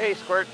Hey, Squirt.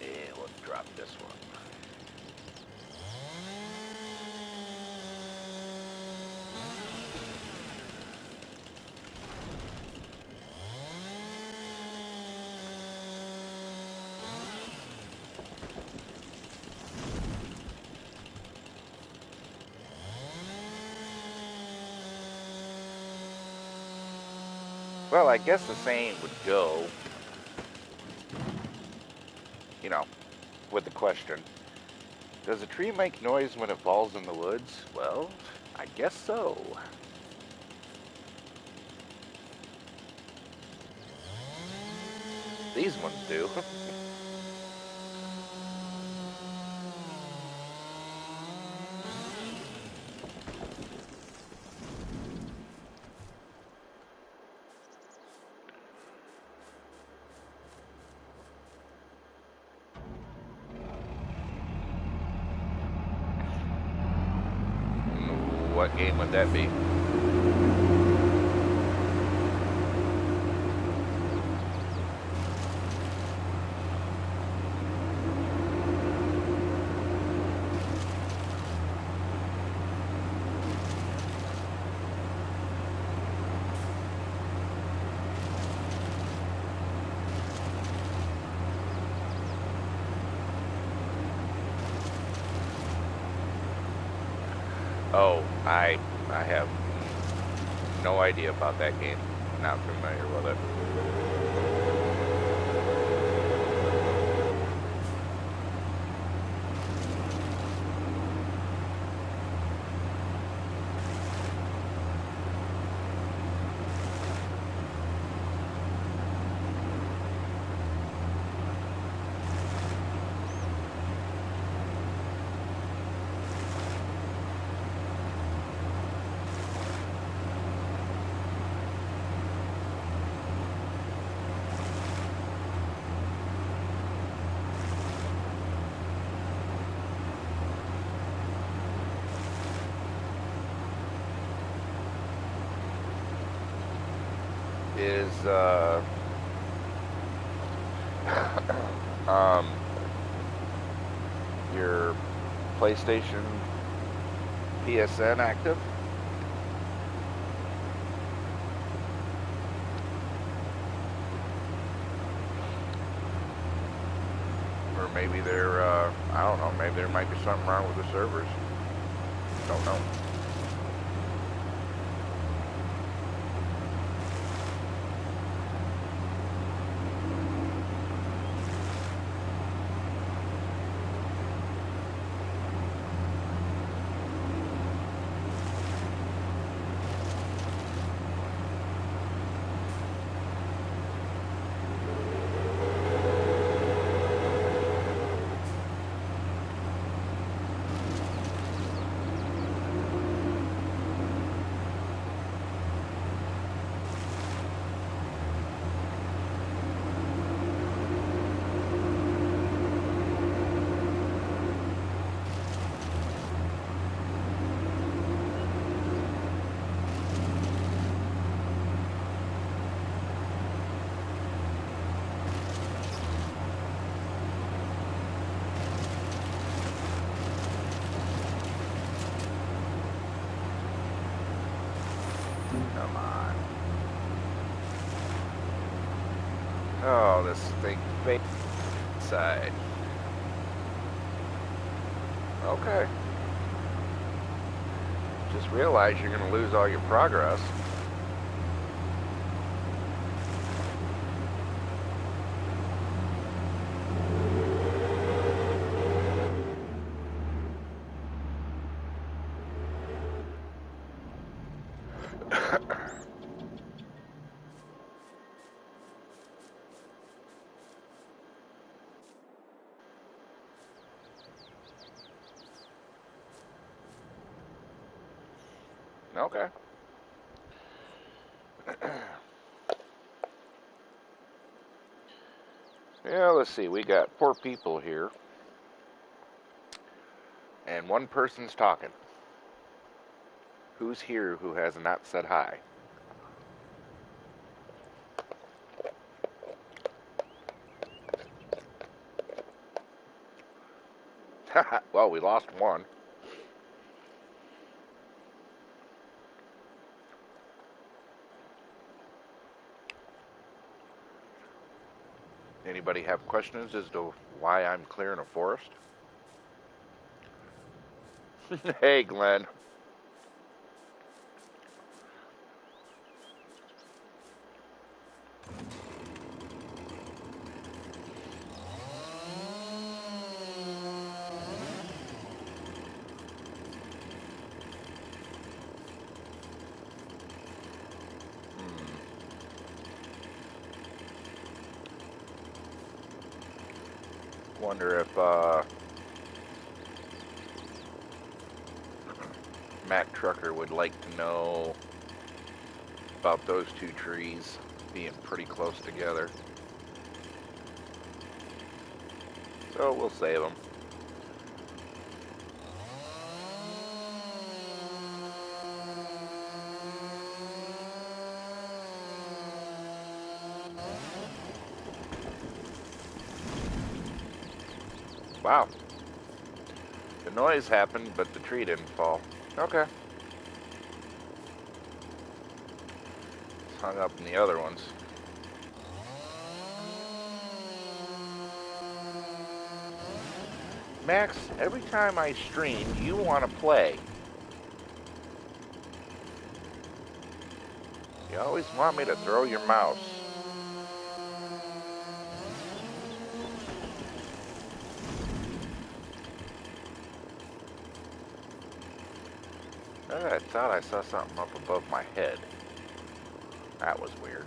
Yeah, we'll drop this one. Well, I guess the saying would go, you know, with the question, does a tree make noise when it falls in the woods? Well, I guess so. These ones do. What game would that be? Oh, I have no idea about that game. Not familiar with it. Is um your PlayStation PSN active? Or maybe they're I don't know, maybe there might be something wrong with the servers. Don't know. Come on. Oh, this thing fake side. Okay. Just realize you're going to lose all your progress. Okay. Yeah, let's see. We got 4 people here, and one person's talking. Who's here who has not said hi? Well, we lost one. Anybody have questions as to why I'm clearing a forest? Hey, Glenn. Wonder if Mac Trucker would like to know about those 2 trees being pretty close together. So we'll save them. Wow. The noise happened, but the tree didn't fall. Okay. It's hung up in the other ones. Max, every time I stream, you want to play. You always want me to throw your mouse. I thought I saw something up above my head. That was weird.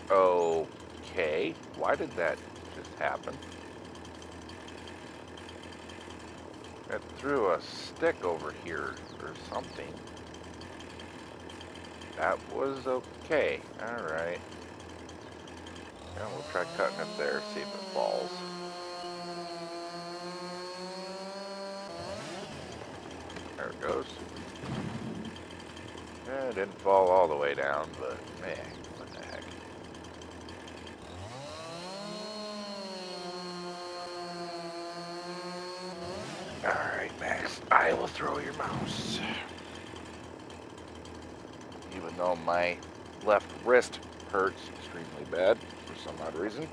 Okay. Why did that just happen? It threw a stick over here or something. That was okay. Alright. Yeah, we'll try cutting it there, see if it falls. There it goes. Yeah, it didn't fall all the way down, but man, what the heck. Alright, Max, I will throw your mouse. Even though my left wrist hurts extremely bad for some odd reason.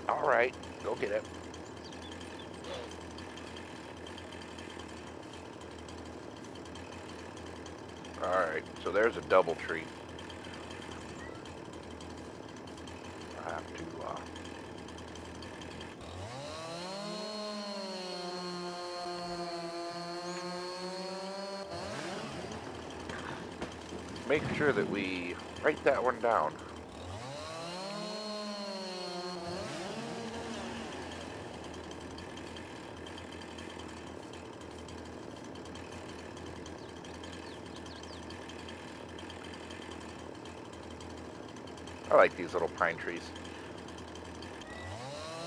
Alright, go get it. Alright, so there's a double tree. I have to, make sure that we write that one down. I like these little pine trees.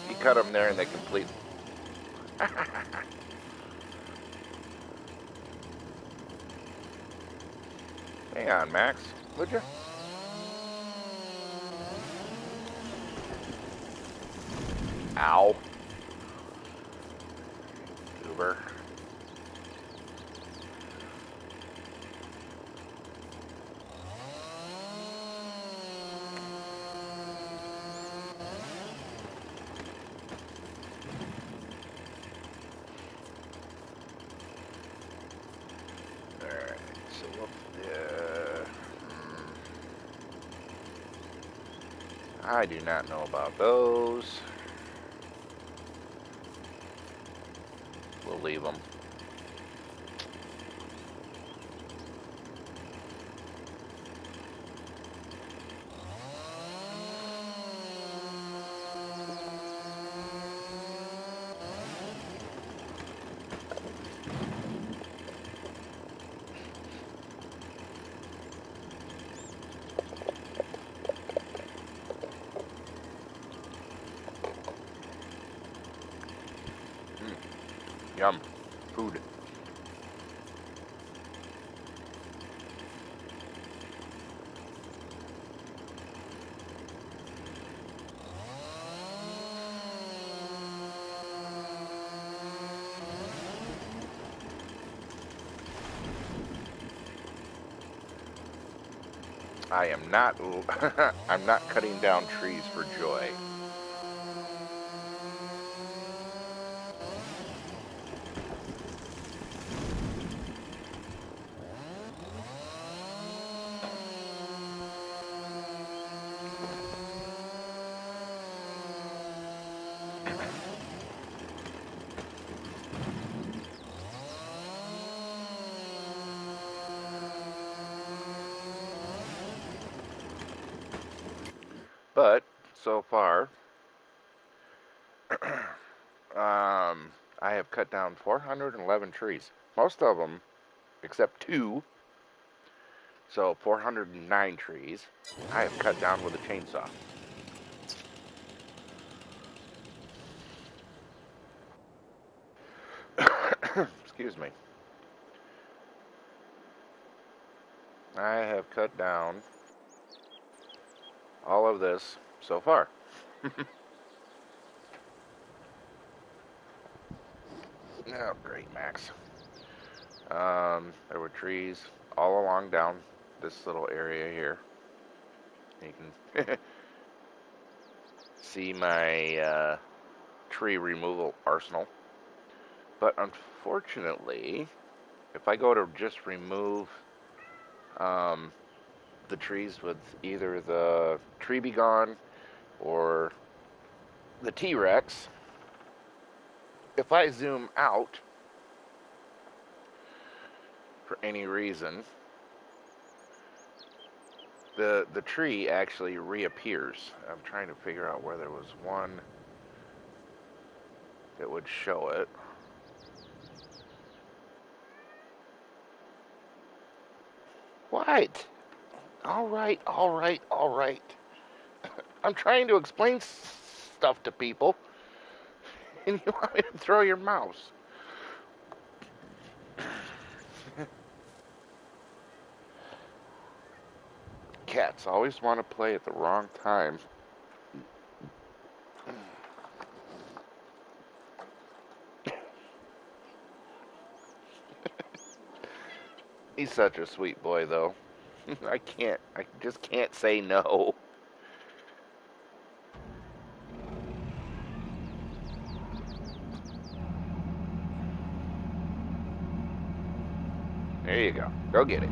You cut them there and they complete. Hang on, Max, would you? Ow. Goober. Alright, so what, I do not know about those. We'll leave them. Yum. Food. I am not, I'm not cutting down trees for joy. But, so far, I have cut down 411 trees. Most of them, except 2, so 409 trees, I have cut down with a chainsaw. Excuse me. I have cut down all of this so far. Oh, great, Max. There were trees all along down this little area here. You can see my tree removal arsenal. But unfortunately, if I go to just remove the trees with either the tree be gone or the T-Rex, if I zoom out for any reason, the tree actually reappears. I'm trying to figure out where there was one that would show it. What? All right, all right, all right. I'm trying to explain stuff to people, and you want me to throw your mouse. Cats always want to play at the wrong time. He's such a sweet boy, though. I just can't say no. There you go. Go get it.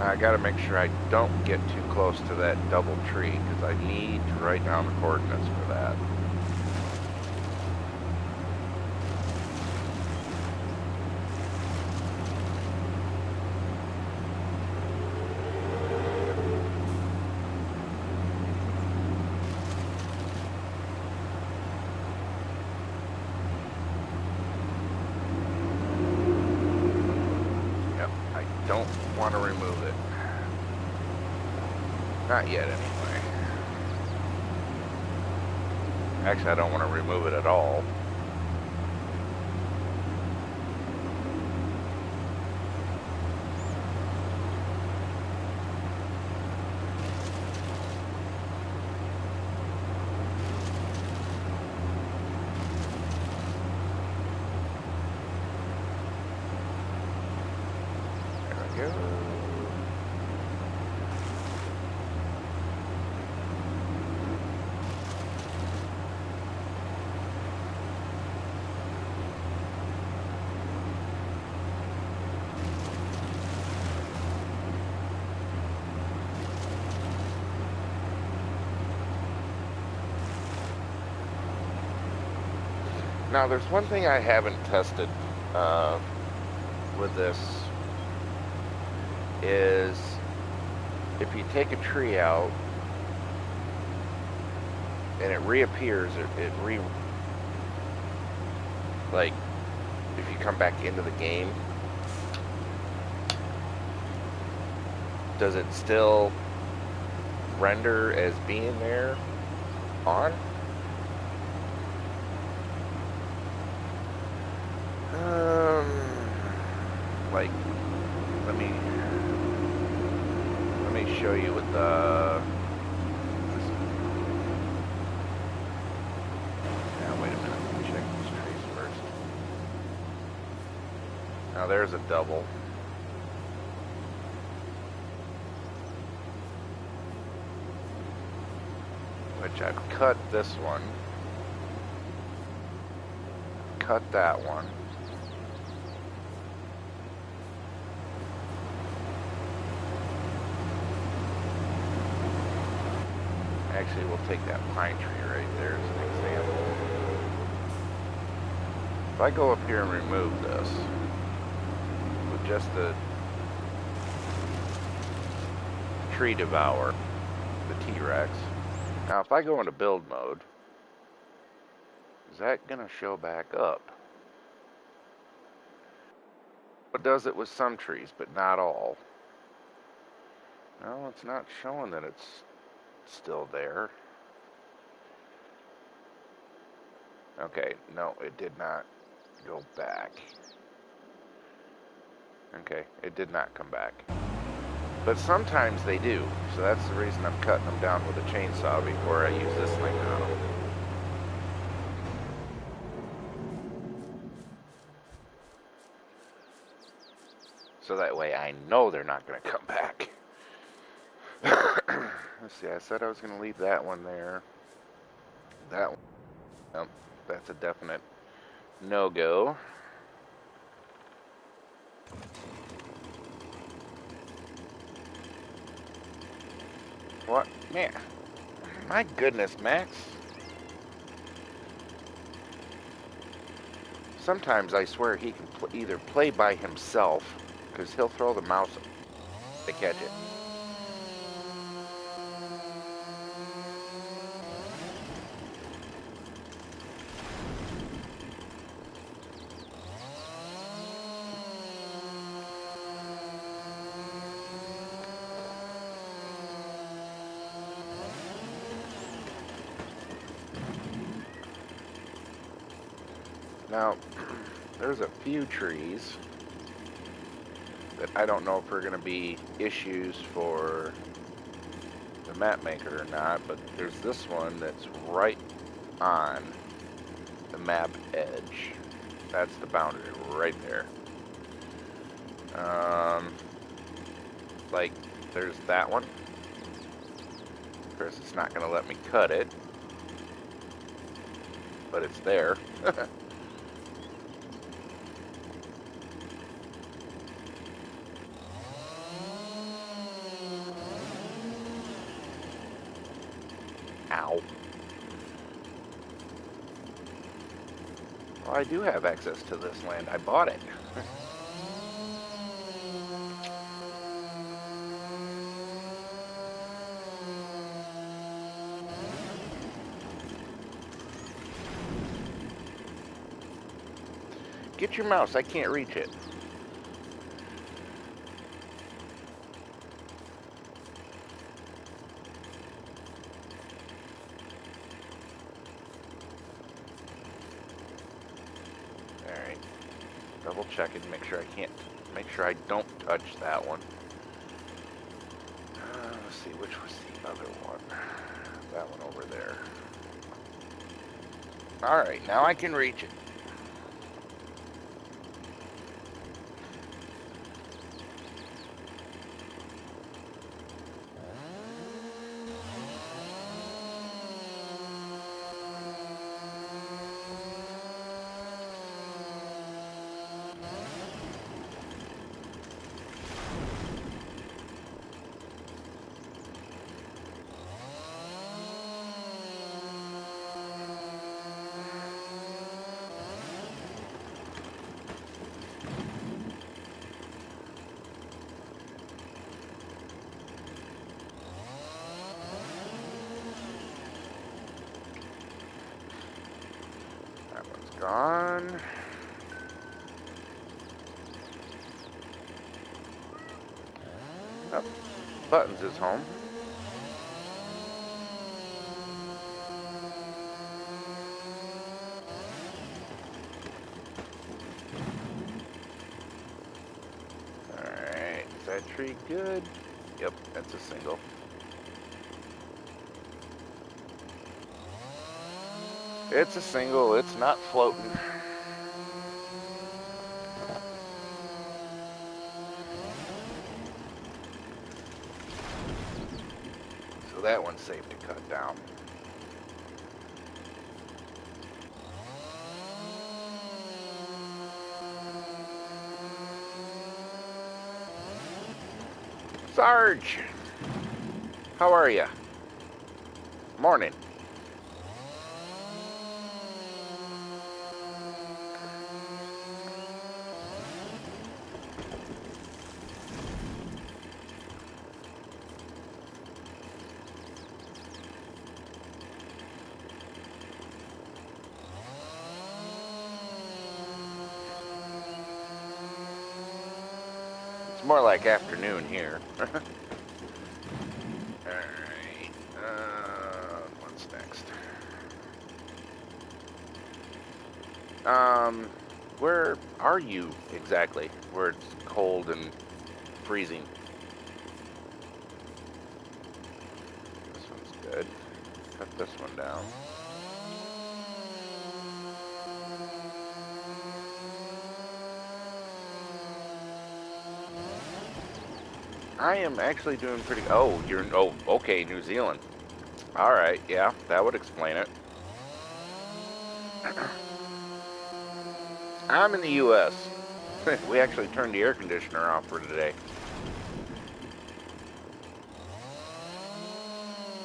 I gotta make sure I don't get too close to that double tree, because I need to write down the coordinates for that. Yep, I don't want to remove it. Not yet, anyway. Actually, I don't want to remove it at all. There we go. Now, there's one thing I haven't tested with this is if you take a tree out and it reappears, like if you come back into the game, does it still render as being there on? Like, let me show you with the. Now wait a minute. Let me check these trees first. Now there's a double. Which I've cut this one. Cut that one. Actually, we'll take that pine tree right there as an example. If I go up here and remove this with just the tree devour, the T-Rex. Now, if I go into build mode, is that going to show back up? It does it with some trees, but not all. No, it's not showing that it's still there. Okay, no, it did not go back. Okay, it did not come back. But sometimes they do, so that's the reason I'm cutting them down with a chainsaw before I use this thing on them. So that way I know they're not going to come back. Let's see, I said I was going to leave that one there. That one, nope, that's a definite no-go. What? Man, my goodness, Max. Sometimes I swear he can either play by himself, because he'll throw the mouse to catch it. Now, there's a few trees that I don't know if are going to be issues for the map maker or not, but there's this one that's right on the map edge. That's the boundary right there. Like, there's that one. Of course, it's not going to let me cut it, but it's there. Ow. Well, I do have access to this land. I bought it. Get your mouse. I can't reach it. Alright. Double checking. Make sure I don't touch that one. Let's see, which was the other one? That one over there. Alright, now I can reach it. Gone. Oh, Buttons is home. Alright, is that tree good? Yep, that's a single. It's a single, it's not floating. So that one's safe to cut down. Sarge! How are ya? Morning. It's more like afternoon here. Alright, what's next? Where are you exactly? Where it's cold and freezing? This one's good. Cut this one down. I am actually doing pretty... Oh, you're... Oh, okay, New Zealand. Alright, yeah, that would explain it. I'm in the U.S. We actually turned the air conditioner off for today.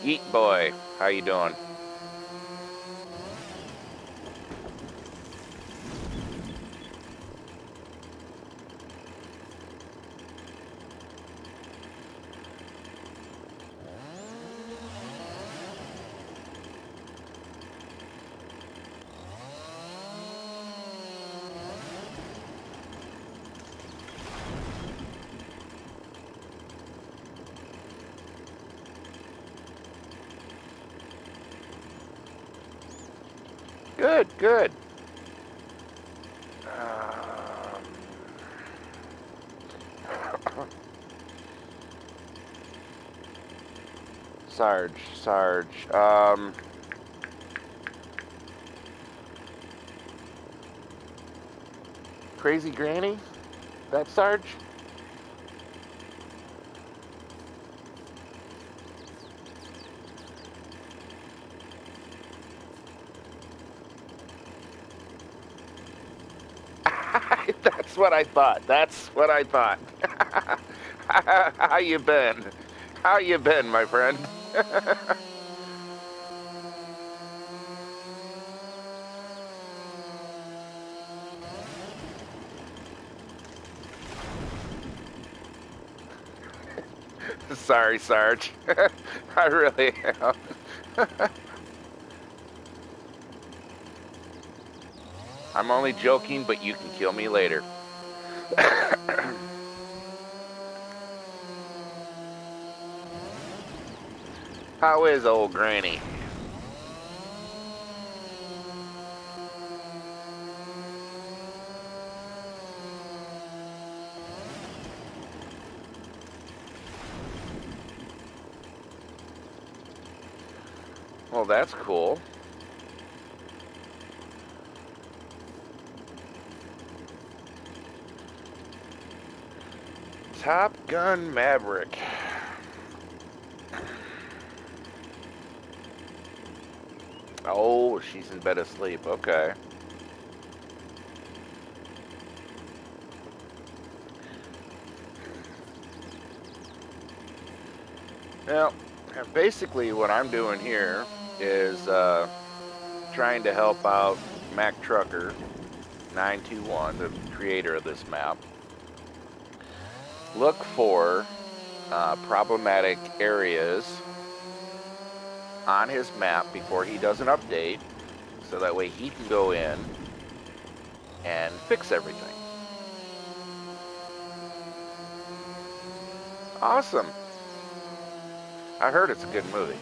Yeet boy, how you doing? Good, good. Sarge. Crazy Granny? That Sarge? That's what I thought. That's what I thought. How you been? How you been, my friend? Sorry, Sarge. I really am. I'm only joking, but you can kill me later. How is old Granny? Well, that's cool. Top Gun Maverick. Oh, she's in bed asleep. Okay. Well, basically what I'm doing here is trying to help out Mac Trucker 921, the creator of this map, look for problematic areas on his map before he does an update, so that way he can go in and fix everything. Awesome. I heard it's a good movie.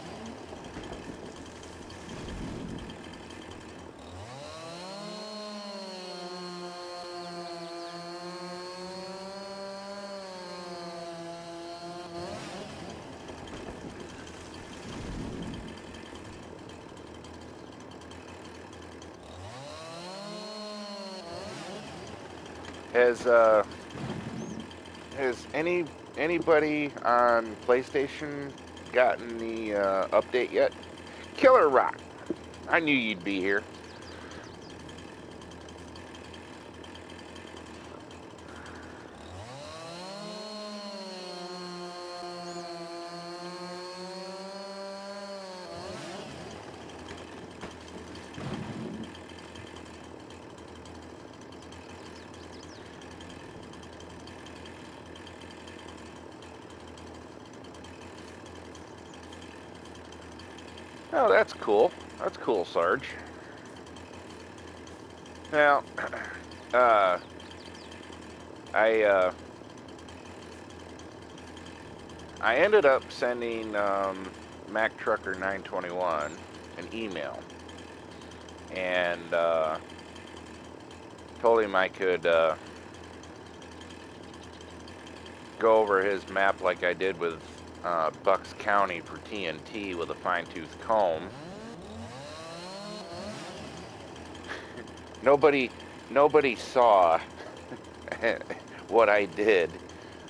Has anybody on PlayStation gotten the update yet? Killer Rock. I knew you'd be here. Oh, that's cool. That's cool, Sarge. Now, uh, I I ended up sending Mac Trucker 921 an email and told him I could go over his map like I did with Bucks County for TNT with a fine-tooth comb. Nobody saw what I did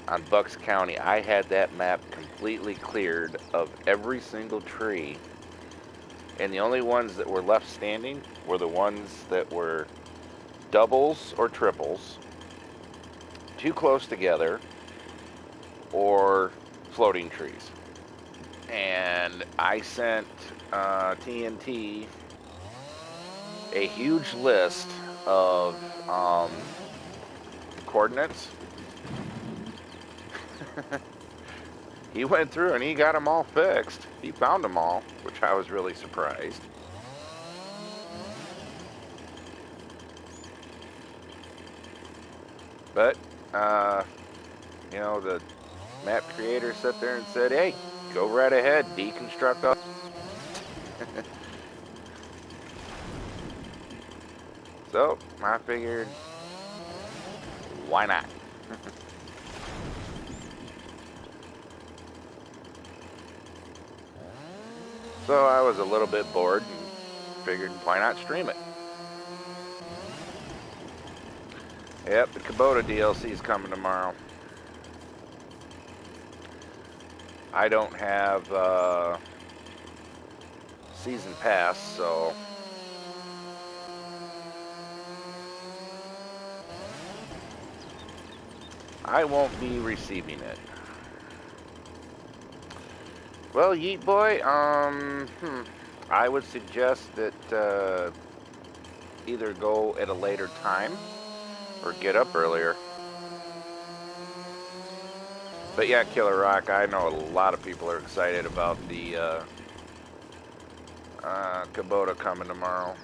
on Bucks County. I had that map completely cleared of every single tree, and the only ones that were left standing were the ones that were doubles or triples, too close together, or floating trees. And I sent TNT a huge list of coordinates. He went through and he got them all fixed. He found them all, which I was really surprised. But, you know, the map creator sat there and said, hey, go right ahead, deconstruct all. So, I figured, why not? So I was a little bit bored and figured, why not stream it? Yep, the Kubota DLC is coming tomorrow. I don't have season pass, so I won't be receiving it. Well, Yeet Boy, I would suggest that either go at a later time or get up earlier. But yeah, Killer Rock, I know a lot of people are excited about the Kubota coming tomorrow.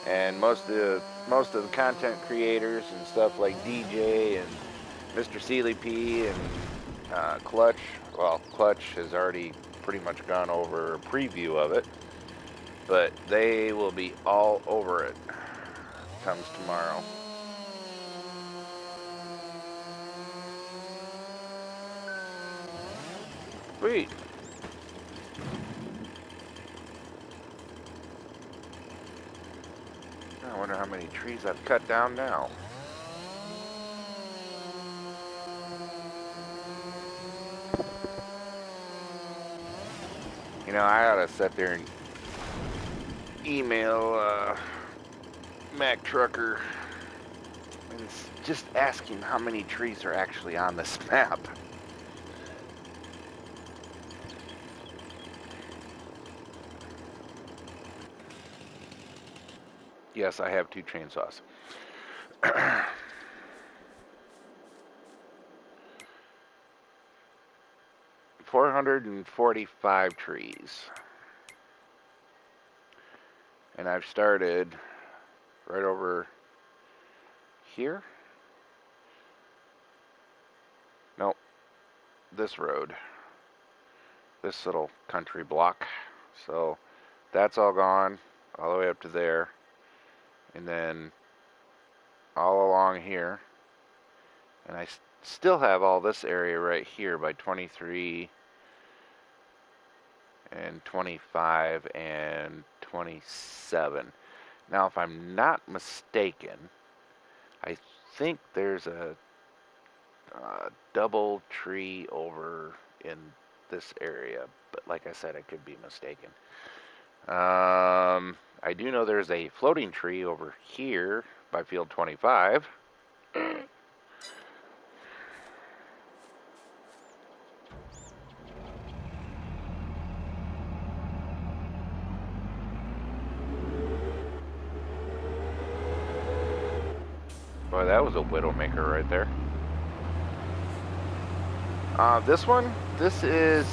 And most of the content creators and stuff like DJ and Mr. Sealy P and Clutch, well, Clutch has already pretty much gone over a preview of it, but they will be all over it comes tomorrow. Sweet. I wonder how many trees I've cut down now. You know, I ought to sit there and email Mac Trucker and just ask him how many trees are actually on this map. Yes, I have 2 chainsaws. 445 trees. And I've started right over here. Nope, this road. This little country block. So that's all gone, all the way up to there. And then all along here. And I still have all this area right here by 23 and 25 and 27. Now, if I'm not mistaken, I think there's a double tree over in this area, but like I said, I could be mistaken. I do know there's a floating tree over here by field 25. Boy, that was a Widowmaker right there. This is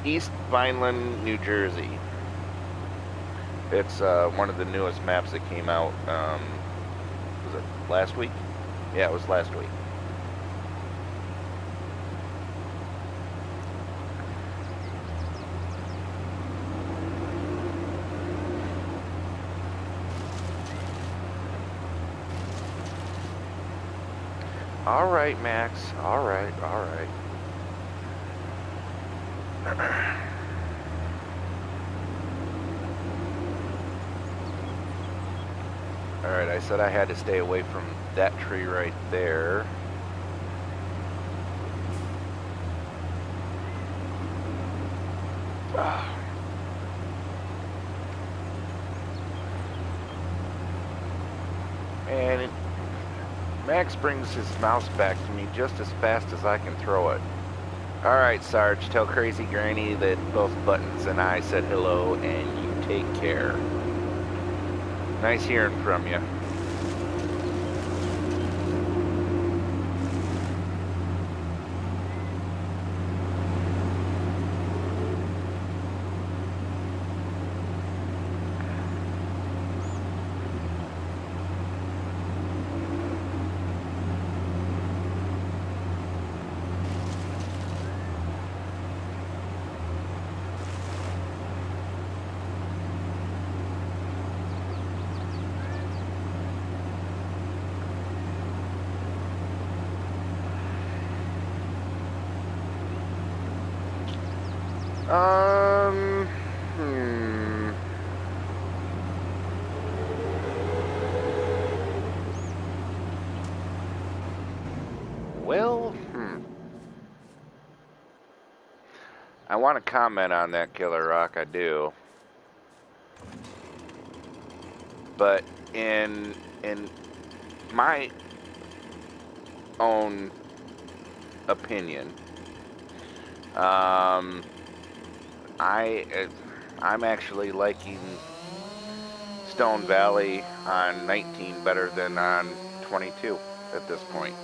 East Vineland, New Jersey. It's one of the newest maps that came out, was it last week? Yeah, it was last week. All right, Max. All right, all right. All right, I said I had to stay away from that tree right there. And Max brings his mouse back to me just as fast as I can throw it. Alright, Sarge, tell Crazy Granny that both Buttons and I said hello, and you take care. Nice hearing from you. Well, I want to comment on that, Killer Rock, I do. But in my own opinion, I'm actually liking Stone Valley on 19 better than on 22 at this point.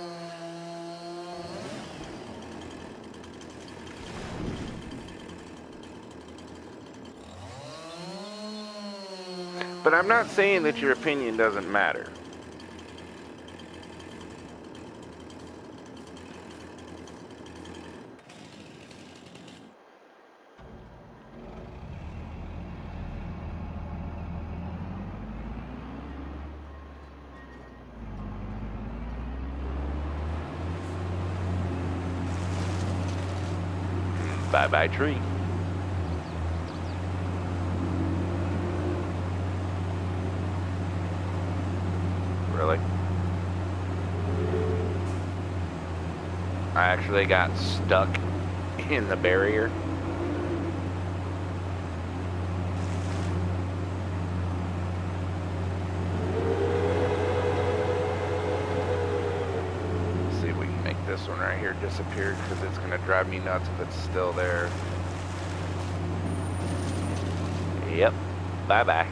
But I'm not saying that your opinion doesn't matter. Bye-bye tree. Really? I actually got stuck in the barrier. Let's see if we can make this one right here disappear, because it's going to drive me nuts if it's still there. Yep. Bye-bye.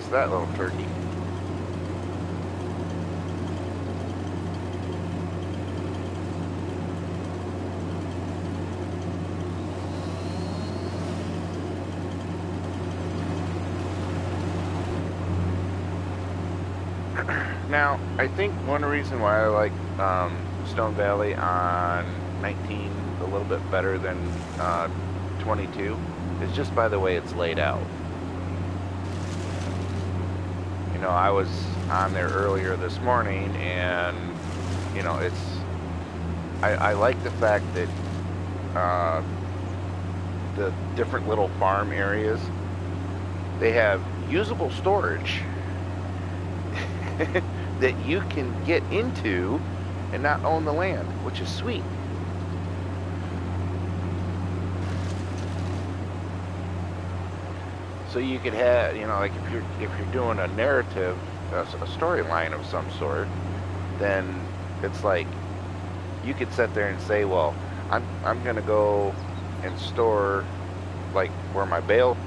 missed that little turkey. Now, I think one reason why I like Stone Valley on 19 a little bit better than 22 is just by the way it's laid out. You know, I was on there earlier this morning, and you know, I like the fact that the different little farm areas, they have usable storage that you can get into and not own the land, which is sweet. So you could have, you know, like if you're doing a narrative, a storyline of some sort, then it's like you could sit there and say, well, I'm gonna go and store, like where my bale,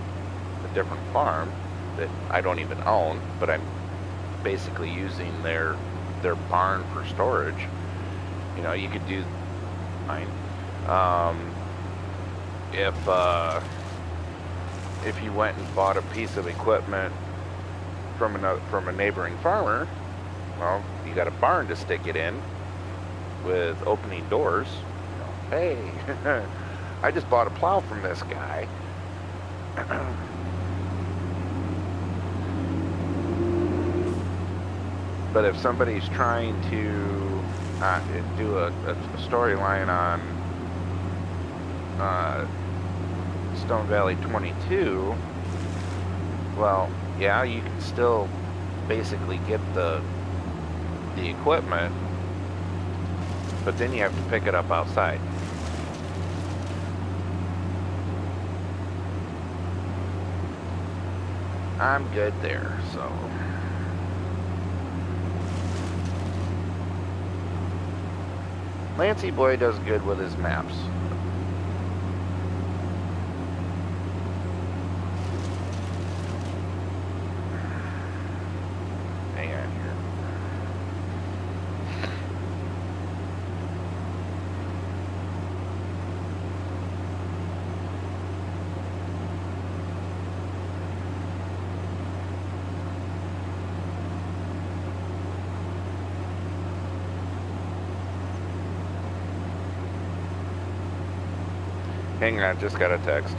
a different farm that I don't even own, but I'm basically using their barn for storage. You know, you could do fine. If you went and bought a piece of equipment from a neighboring farmer, well, you got a barn to stick it in with opening doors. You know, hey, I just bought a plow from this guy. But if somebody's trying to do a storyline on Stone Valley 22, well, yeah, you can still basically get the equipment, but then you have to pick it up outside. I'm good there, so. Lancy Boy does good with his maps. Hang on here. Hang on, just got a text.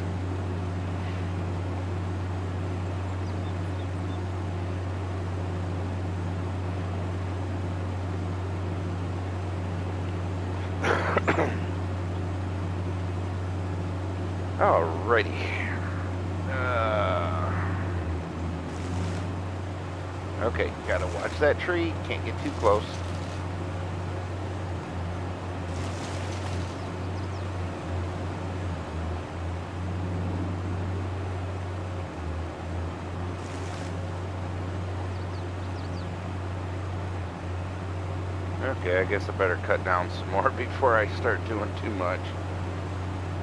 Alrighty. Okay, gotta watch that tree. Can't get too close. Okay, I guess I better cut down some more before I start doing too much.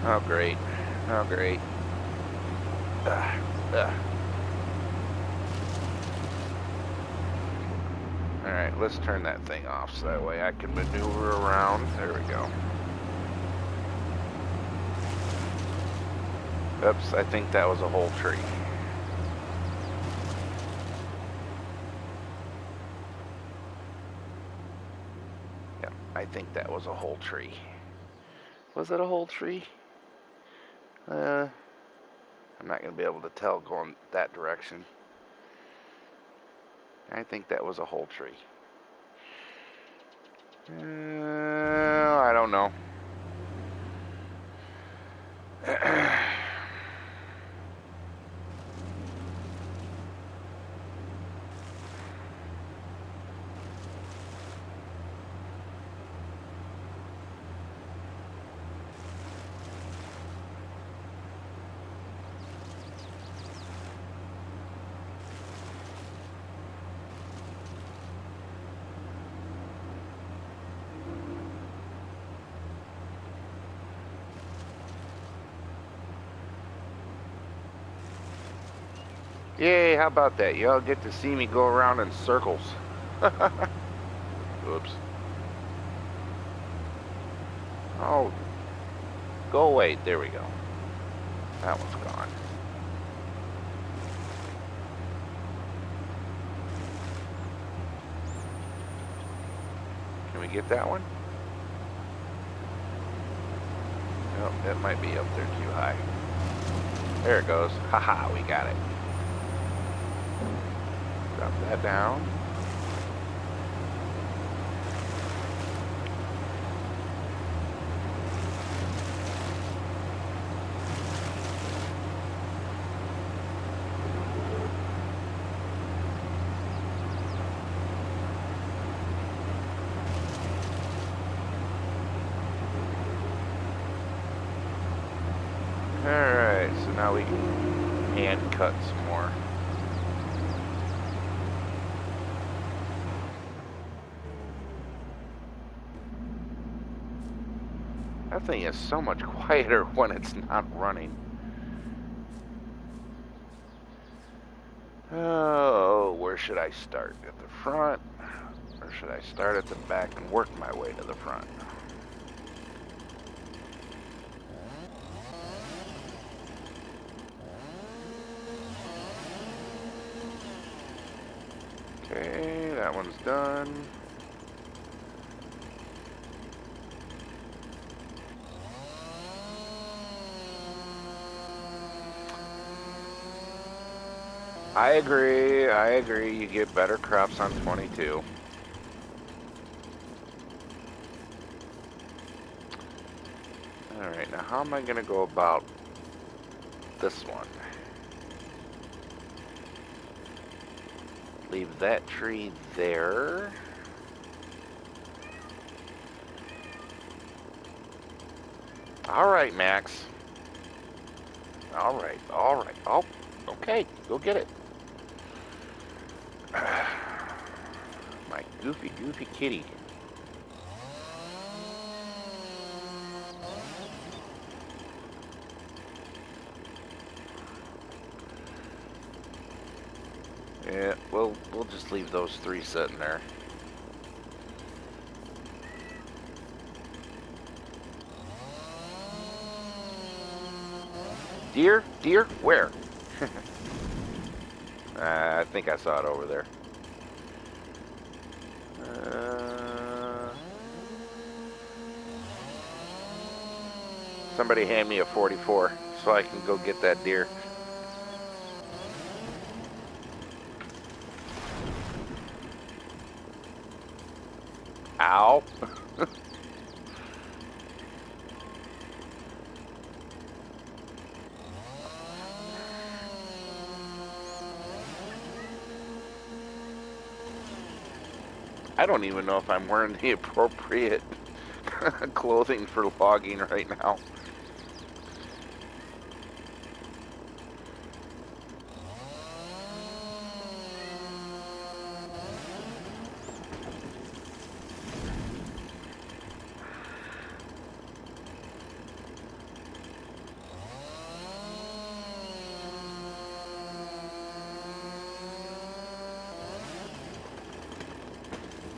Oh, great. Oh, great. Alright, let's turn that thing off so that way I can maneuver around. There we go. Oops, I think that was a whole tree. Yep, I think that was a whole tree. Was it a whole tree? I'm not going to be able to tell going that direction. I think that was a whole tree. I don't know. Yay, how about that? Y'all get to see me go around in circles. Oops. Oh, go away. There we go. That one's gone. Can we get that one? Nope, that might be up there too high. There it goes. Haha, we got it. Drop that down. Alright, so now we can hand cut some more. That thing is so much quieter when it's not running. Oh, where should I start? At the front? Or should I start at the back and work my way to the front? Okay, that one's done. I agree, you get better crops on 22. Alright, now how am I going to go about this one? Leave that tree there. Alright, Max. Alright. Oh, okay, go get it. My goofy kitty. Yeah, we'll just leave those three sitting there. Deer? Deer? Where? I think I saw it over there. Somebody hand me a 44 so I can go get that deer. Ow. I don't even know if I'm wearing the appropriate clothing for logging right now.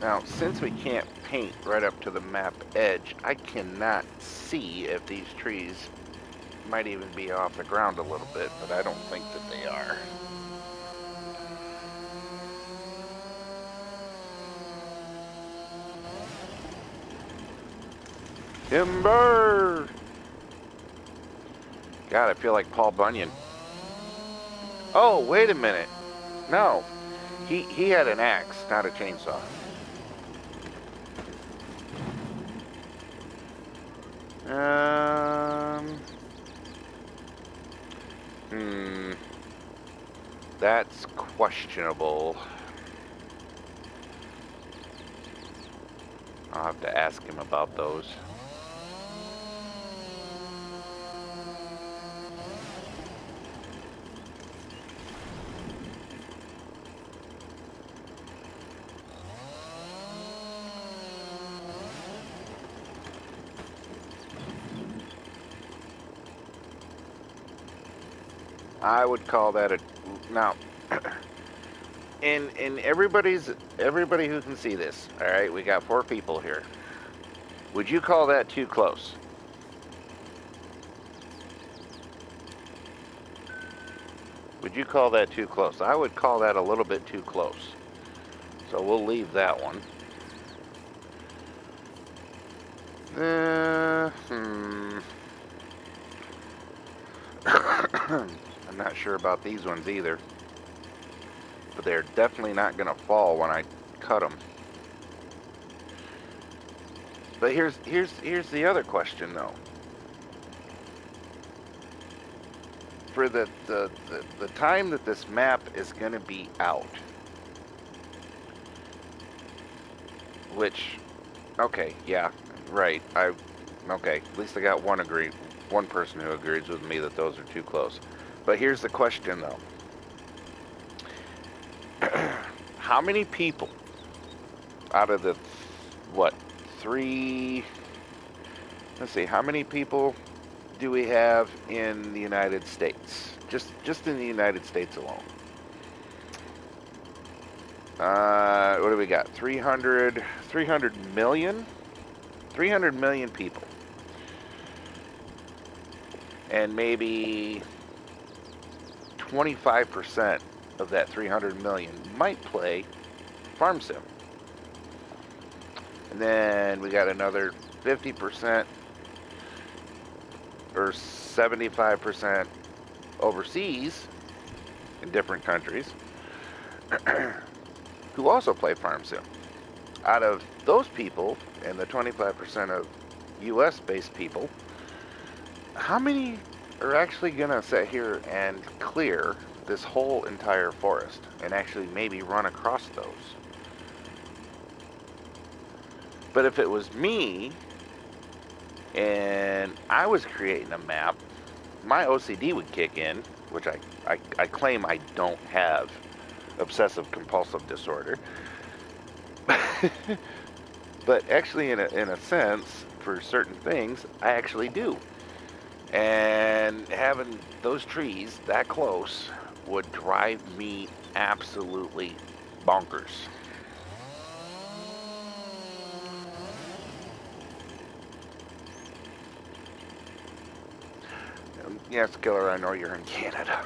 Now, since we can't paint right up to the map edge, I cannot see if these trees might even be off the ground a little bit, but I don't think that they are. Timber! God, I feel like Paul Bunyan. Oh, wait a minute. No, he had an axe, not a chainsaw. That's questionable. I'll have to ask him about those. I would call that a now. In everybody who can see this. All right, we got 4 people here. Would you call that too close? Would you call that too close? I would call that a little bit too close. So we'll leave that one. I'm not sure about these ones either. But they're definitely not going to fall when I cut them. But here's the other question though. For the time that this map is going to be out, which, okay, yeah, right. Okay. At least I got one person who agrees with me that those are too close. But here's the question though. How many people out of the, what, 3, let's see, how many people do we have in the United States? Just in the United States alone. What do we got? 300 million? 300 million people. And maybe 25% of that 300 million might play Farm Sim. And then we got another 50% or 75% overseas in different countries who also play Farm Sim. Out of those people and the 25% of US-based people, how many are actually going to sit here and clear this whole entire forest and actually maybe run across those? But if it was me and I was creating a map, my OCD would kick in, which I claim I don't have obsessive compulsive disorder. But actually, in a sense, for certain things, I actually do. And having those trees that close would drive me absolutely bonkers. Yes, Killer, I know you're in Canada.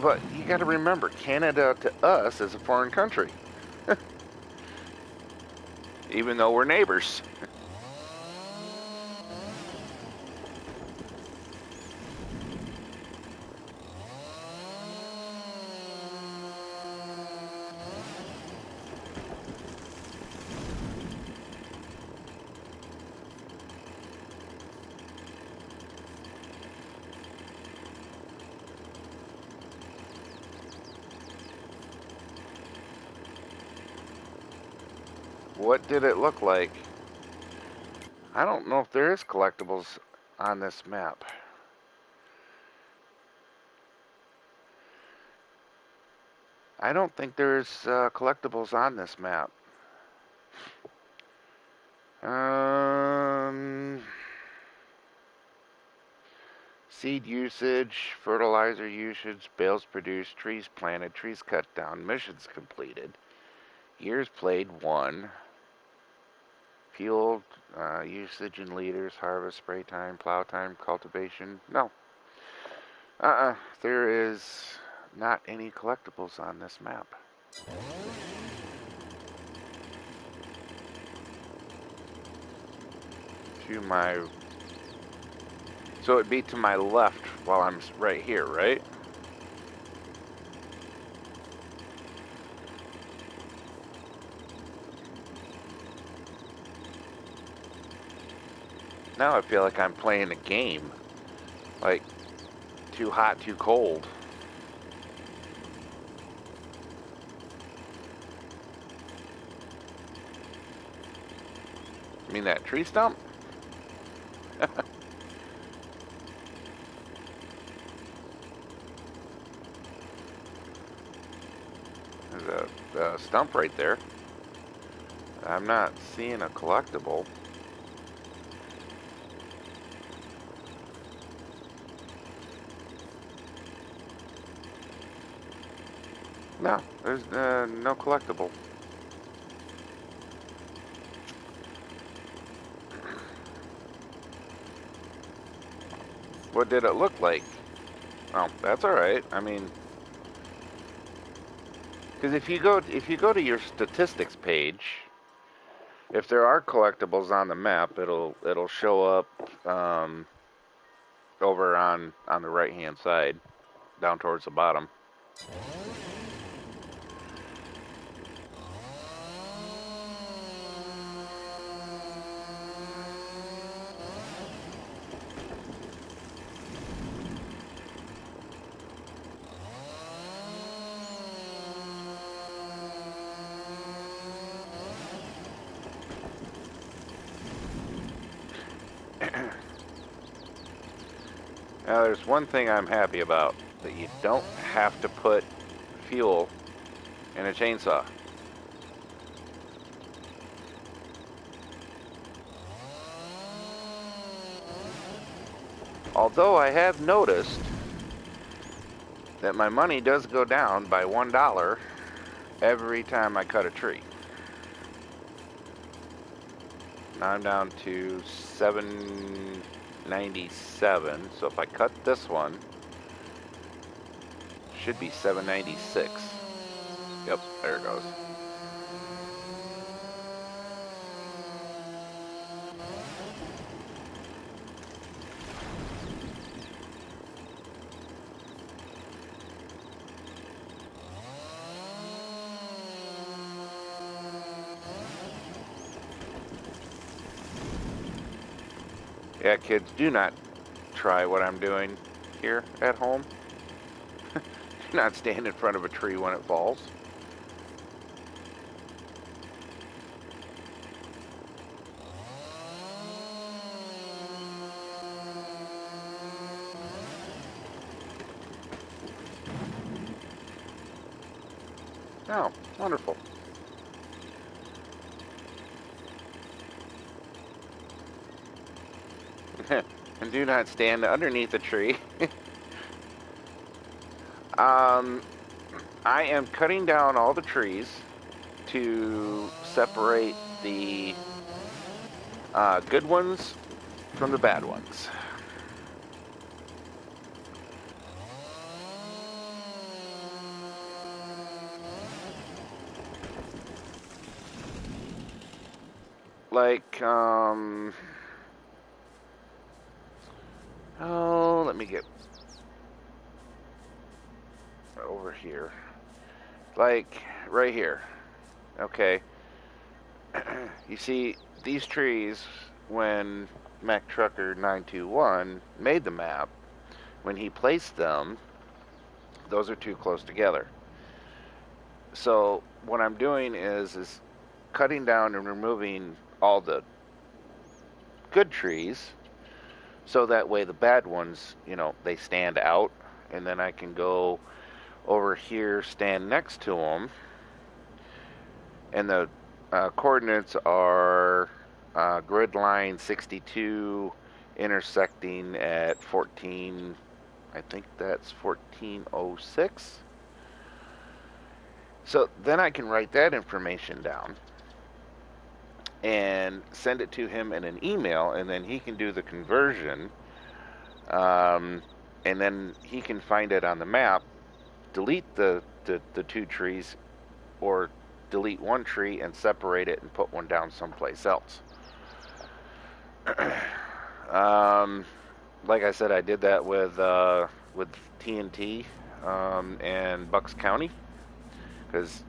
But you got to remember, Canada to us is a foreign country, even though we're neighbors. What did it look like? I don't know if there is collectibles on this map. I don't think there's collectibles on this map. Seed usage, fertilizer usage, bales produced, trees planted, trees cut down, missions completed, years played 1, fuel usage in liters, harvest, spray time, plow time, cultivation. No. There is not any collectibles on this map. To my... So it'd be to my left while I'm right here, right? Now I feel like I'm playing a game. Like, too hot, too cold. You mean that tree stump? There's a stump right there. I'm not seeing a collectible. No, there's no collectible. What did it look like? Oh, that's all right. I mean, because if you go to your statistics page, if there are collectibles on the map, it'll show up over on the right hand side, down towards the bottom. Now, there's one thing I'm happy about, that you don't have to put fuel in a chainsaw. Although I have noticed that my money does go down by $1 every time I cut a tree. Now I'm down to 797, so if I cut this one, should be 796. Yep, there it goes. Yeah, kids, do not try what I'm doing here at home. Do not stand in front of a tree when it falls. Oh, wonderful. And do not stand underneath a tree. I am cutting down all the trees to separate the good ones from the bad ones. Like, oh, let me get over here. Like, right here. Okay. You see, these trees, when Mac Trucker 921 made the map, when he placed them, those are too close together. So what I'm doing is cutting down and removing all the good trees, so that way the bad ones, they stand out, and then I can go over here, stand next to them, and the coordinates are grid line 62 intersecting at 14, I think that's 1406. So then I can write that information down and send it to him in an email, and then he can do the conversion, and then he can find it on the map, delete the two trees, or delete one tree and separate it and put one down someplace else. Like I said, I did that with TNT and Bucks County, because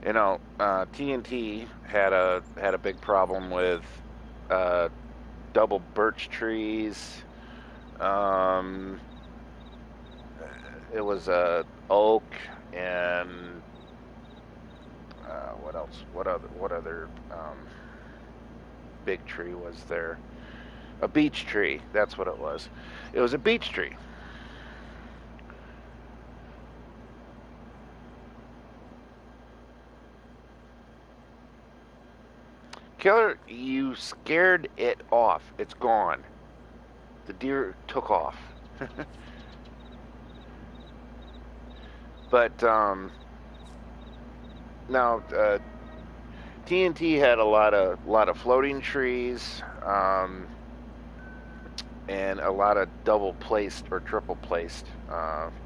TNT had a big problem with double birch trees. It was a oak and what else? What other big tree was there? A beech tree. That's what it was. It was a beech tree. Killer, you scared it off. It's gone. The deer took off. But, now, TNT had a lot of floating trees, and a lot of double placed or triple placed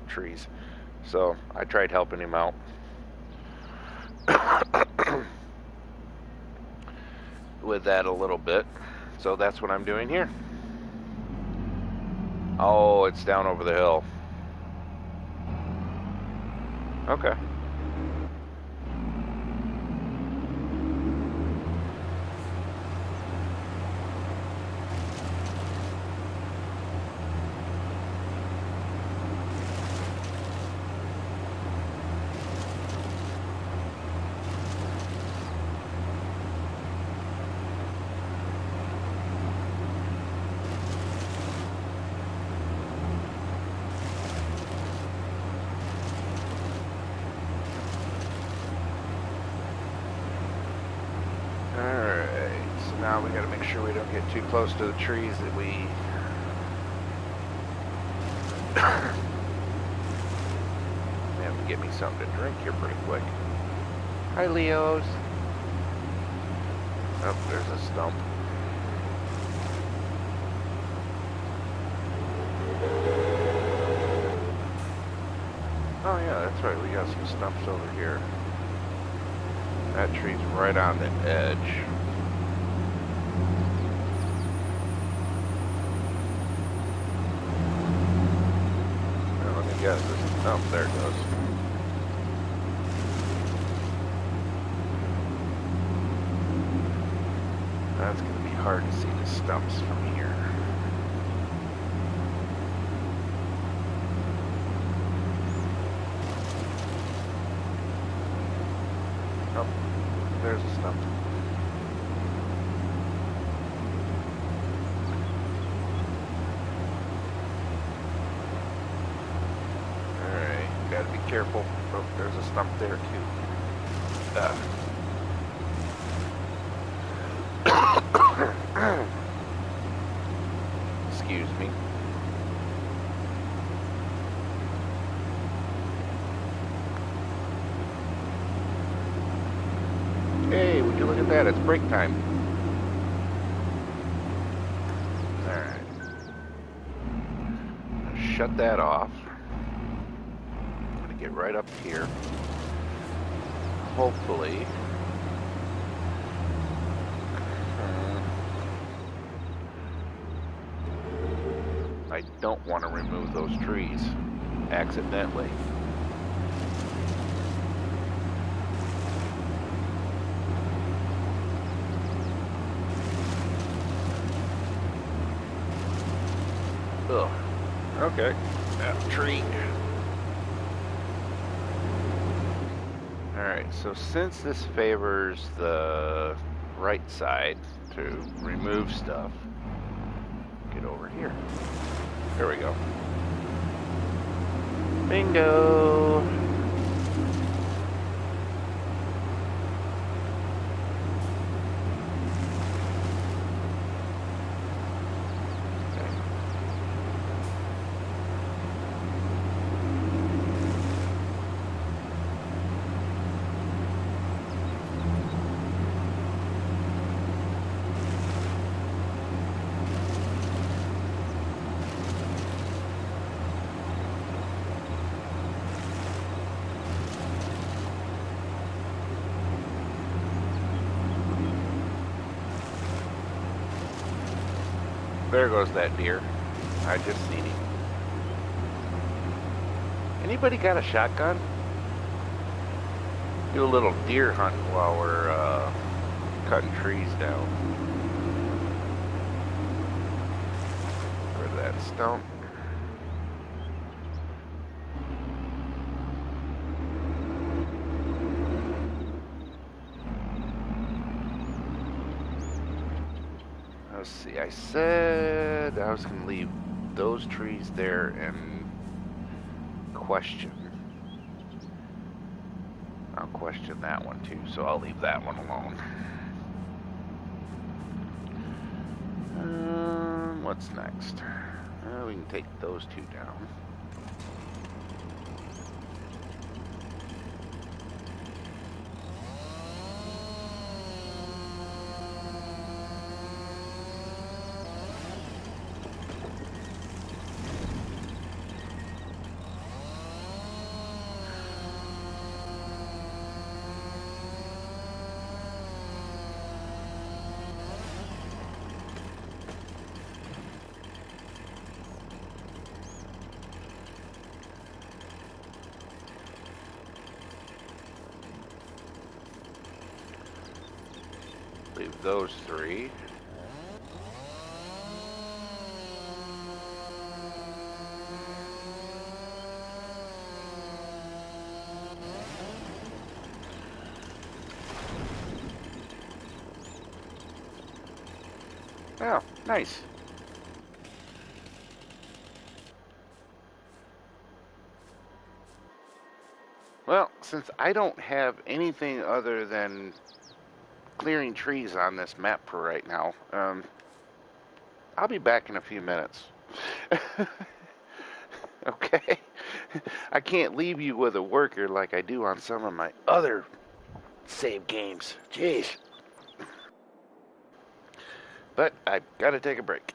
trees. So I tried helping him out. With that a little bit. So that's what I'm doing here. Oh, it's down over the hill. Okay. Now we got to make sure we don't get too close to the trees that we have to get me something to drink here pretty quick. Hi, Leos. Oh, there's a stump. Oh yeah, that's right. We got some stumps over here. That tree's right on the edge. Yes, oh, there it goes. That's going to be hard to see the stumps from here. Oh, there's a stump. Gotta be careful. Oh, there's a stump there too. Excuse me. Hey, would you look at that? It's break time. Alright. Shut that off. Get right up here. Hopefully. I don't want to remove those trees accidentally. Ugh. Okay. That tree. Alright, so since this favors the right side to remove stuff, get over here. There we go. Bingo! There goes that deer. I just seen him. Anybody got a shotgun? Do a little deer hunt while we're cutting trees down. Rid of that stump. Let's see, I said I was going to leave those trees there and question. I'll question that one too, so I'll leave that one alone. what's next? We can take those two down. Leave those three. Oh, nice. Well, since I don't have anything other than clearing trees on this map for right now, I'll be back in a few minutes. Okay? I can't leave you with a worker like I do on some of my other save games. Jeez. But I've got to take a break.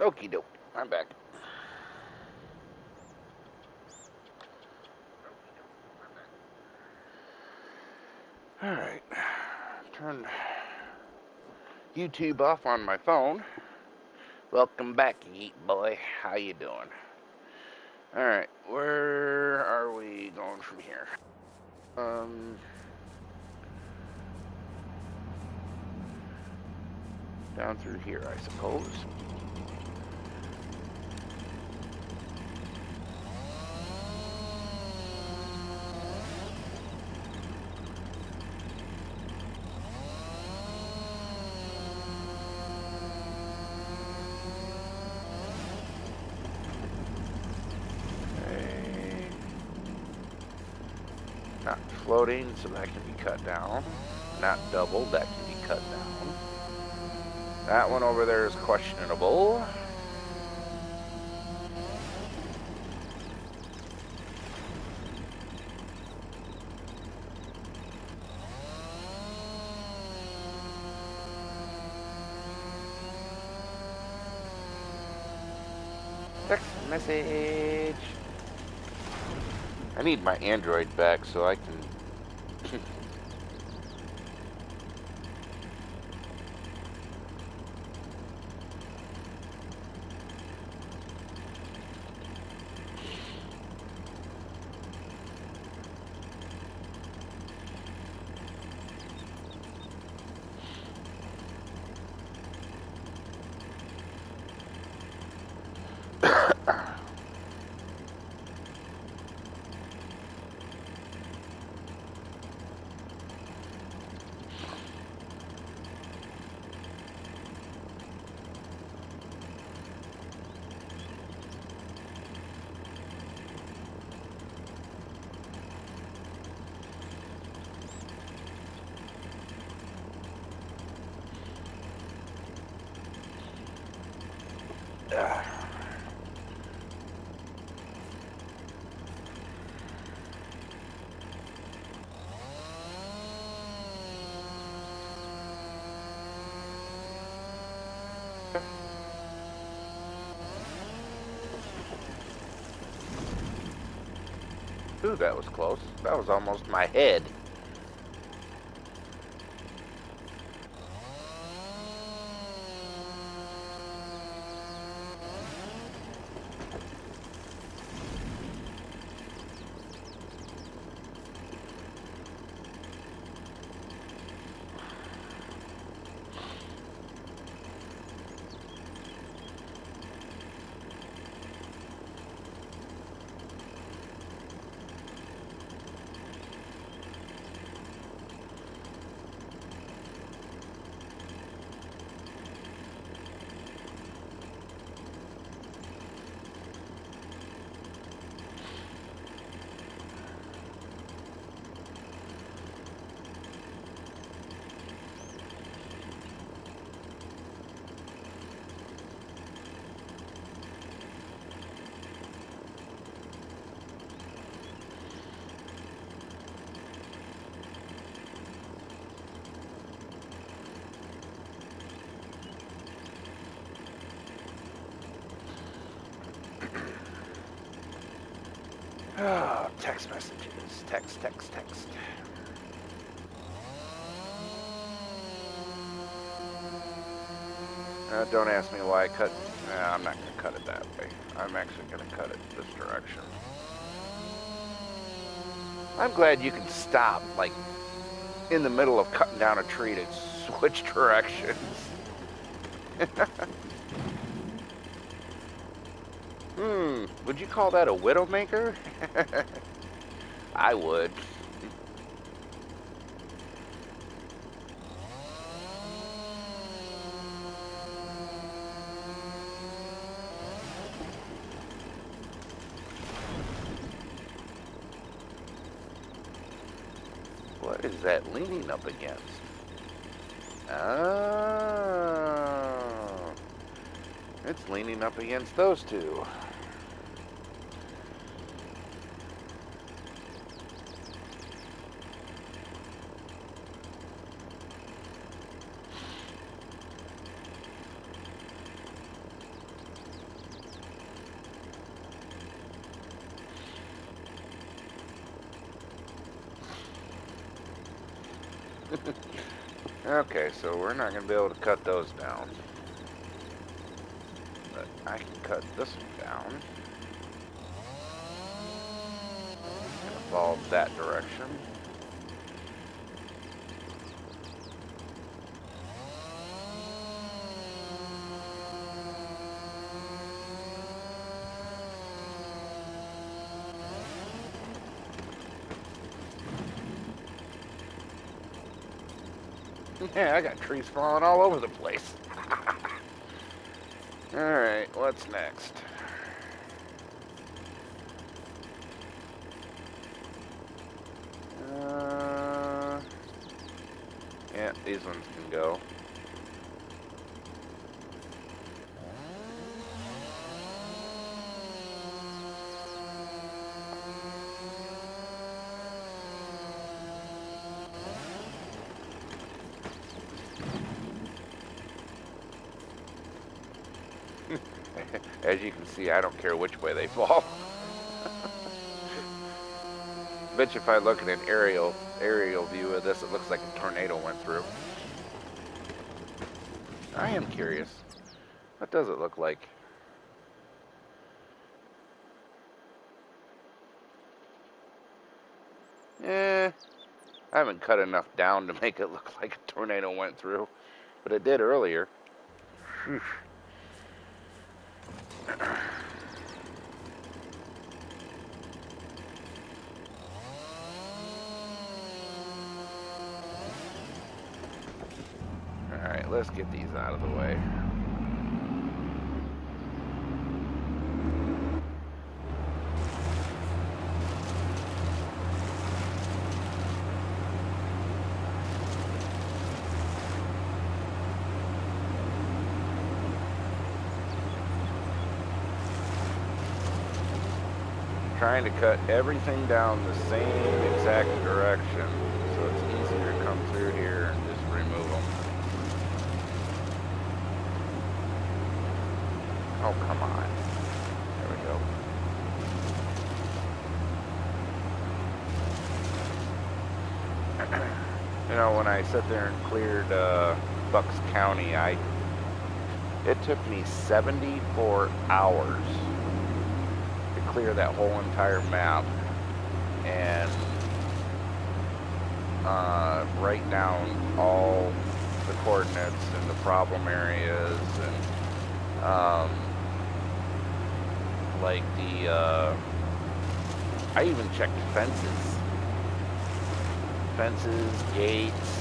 Okie doke. I'm back. Alright. Turn YouTube off on my phone. Welcome back, Yeet Boy. How you doing? Alright, where are we going from here? Down through here, I suppose. Okay. Not floating, so that can be cut down. Not doubled, that can be cut down. That one over there is questionable. Text message. I need my Android back so I can... Ooh, that was close. That was almost my head. Oh, text messages. Text. Don't ask me why I cut. Nah, I'm not going to cut it that way. I'm actually going to cut it this direction. I'm glad you can stop, like, in the middle of cutting down a tree to switch directions. Would you call that a widowmaker? I would. What is that leaning up against? Oh. It's leaning up against those two. Okay, so we're not going to be able to cut those down. But I can cut this one down. Gonna follow that direction. Yeah, I got trees falling all over the place. Alright, what's next? Yeah, these ones can go. As you can see, I don't care which way they fall. Bet you if I look at an aerial view of this, it looks like a tornado went through. I am curious. What does it look like? I haven't cut enough down to make it look like a tornado went through, but it did earlier. Alright, let's get these out of the way. Trying to cut everything down the same exact direction so it's easier to come through here and just remove them. Oh, come on. There we go. You know, when I sat there and cleared Bucks County, it took me 74 hours to clear that whole entire map and write down all the coordinates and the problem areas and like I even checked fences, gates,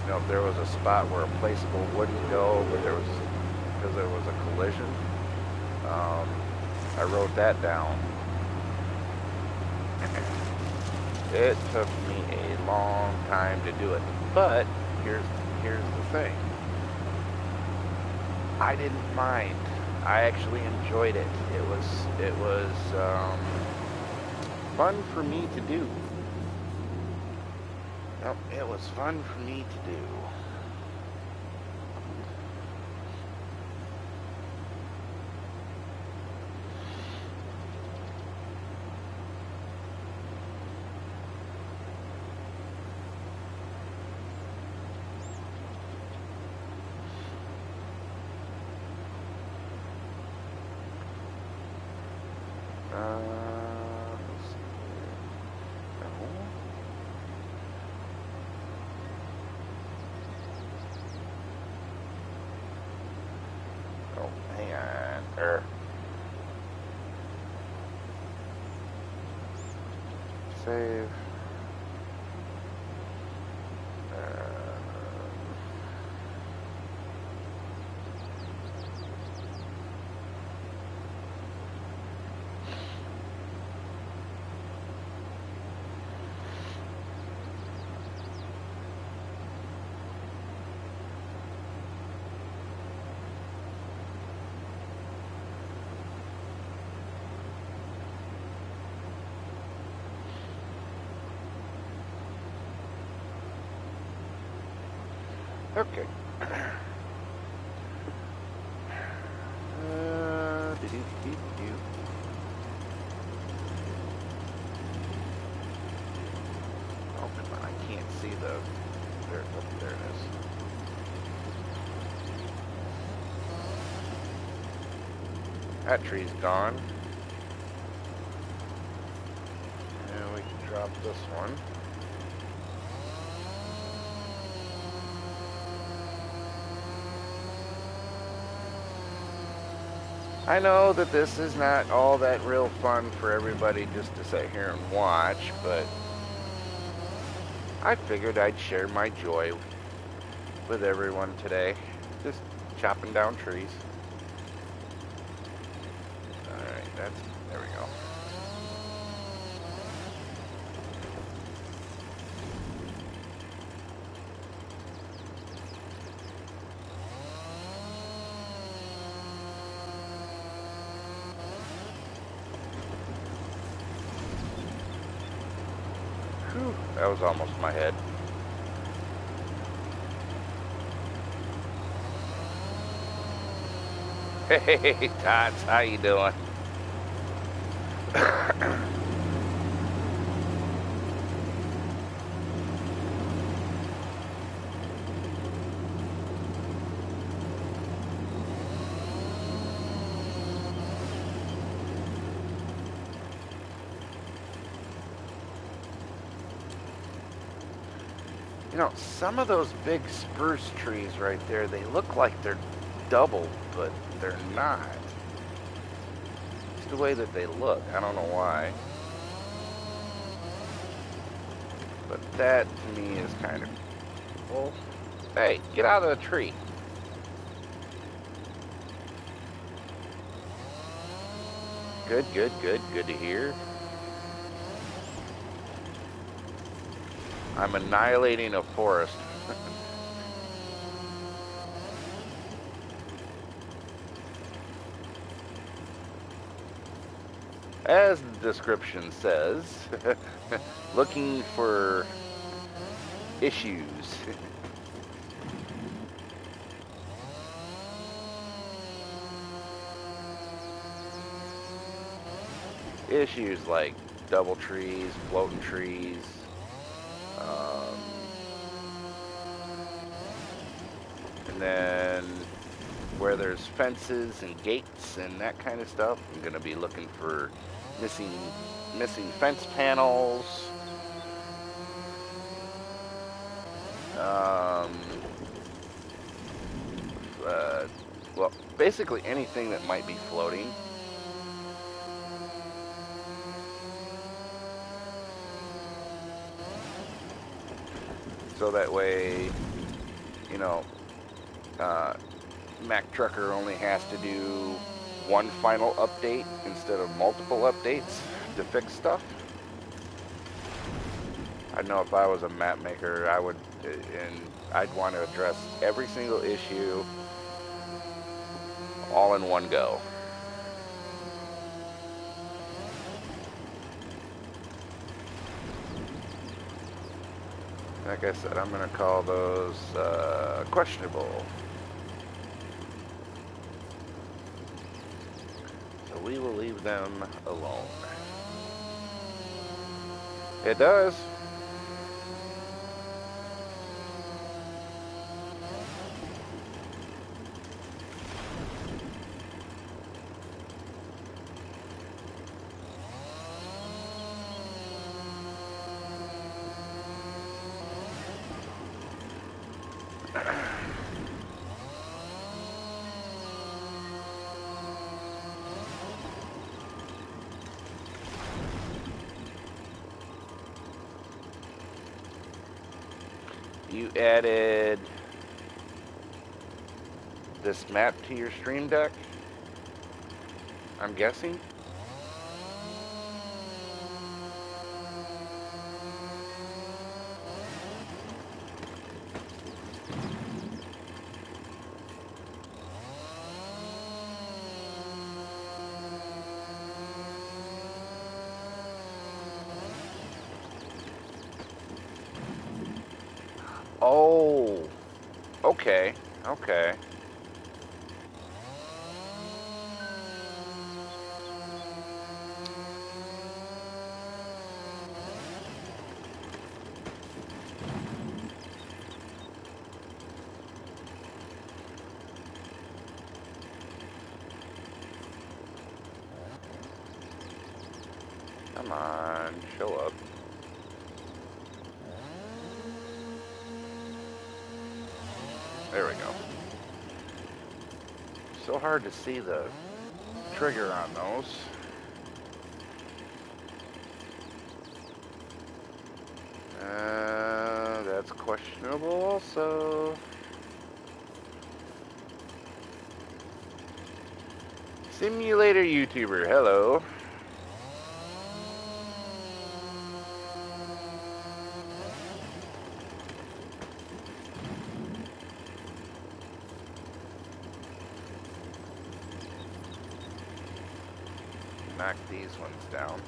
you know, if there was a spot where a placeable wouldn't go, but because there was a collision, I wrote that down. It took me a long time to do it, but here's the thing. I didn't mind. I actually enjoyed it. It was fun for me to do. Well, it was fun for me to do. Let's see here. No. Oh, hang on. Save. Okay. Do-do-do-do. I can't see the... There, oh, there it is. That tree's gone. And we can drop this one. I know that this is not all that real fun for everybody just to sit here and watch, but I figured I'd share my joy with everyone today. Just chopping down trees. Alright, there we go. Whew, that was almost my head. Hey, Tots, how you doing? You know, some of those big spruce trees right there, they look like they're double, but they're not. It's the way that they look. I don't know why. But that, to me, is kind of... Well, hey, get out of the tree. Good, good, good. Good to hear. I'm annihilating a forest. As the description says, looking for issues. Issues like double trees, floating trees, and then where there's fences and gates and that kind of stuff, I'm going to be looking for missing fence panels, well, basically anything that might be floating. So that way, you know, Mac Trucker only has to do one final update instead of multiple updates to fix stuff. I know if I was a map maker, I would, and I'd want to address every single issue all in one go. Like I said, I'm going to call those questionable. So we will leave them alone. It does. You added this map to your stream deck, I'm guessing? Oh, okay, okay. on, show up. There we go. So hard to see the trigger on those. That's questionable also. Simulator YouTuber, hello. Knock these ones down.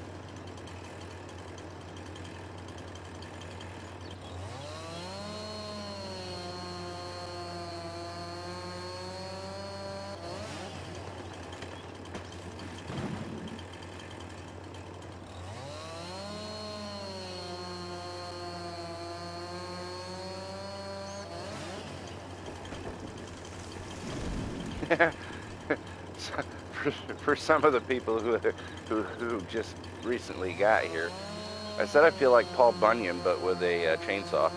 For some of the people who just recently got here, I said I feel like Paul Bunyan, but with a chainsaw.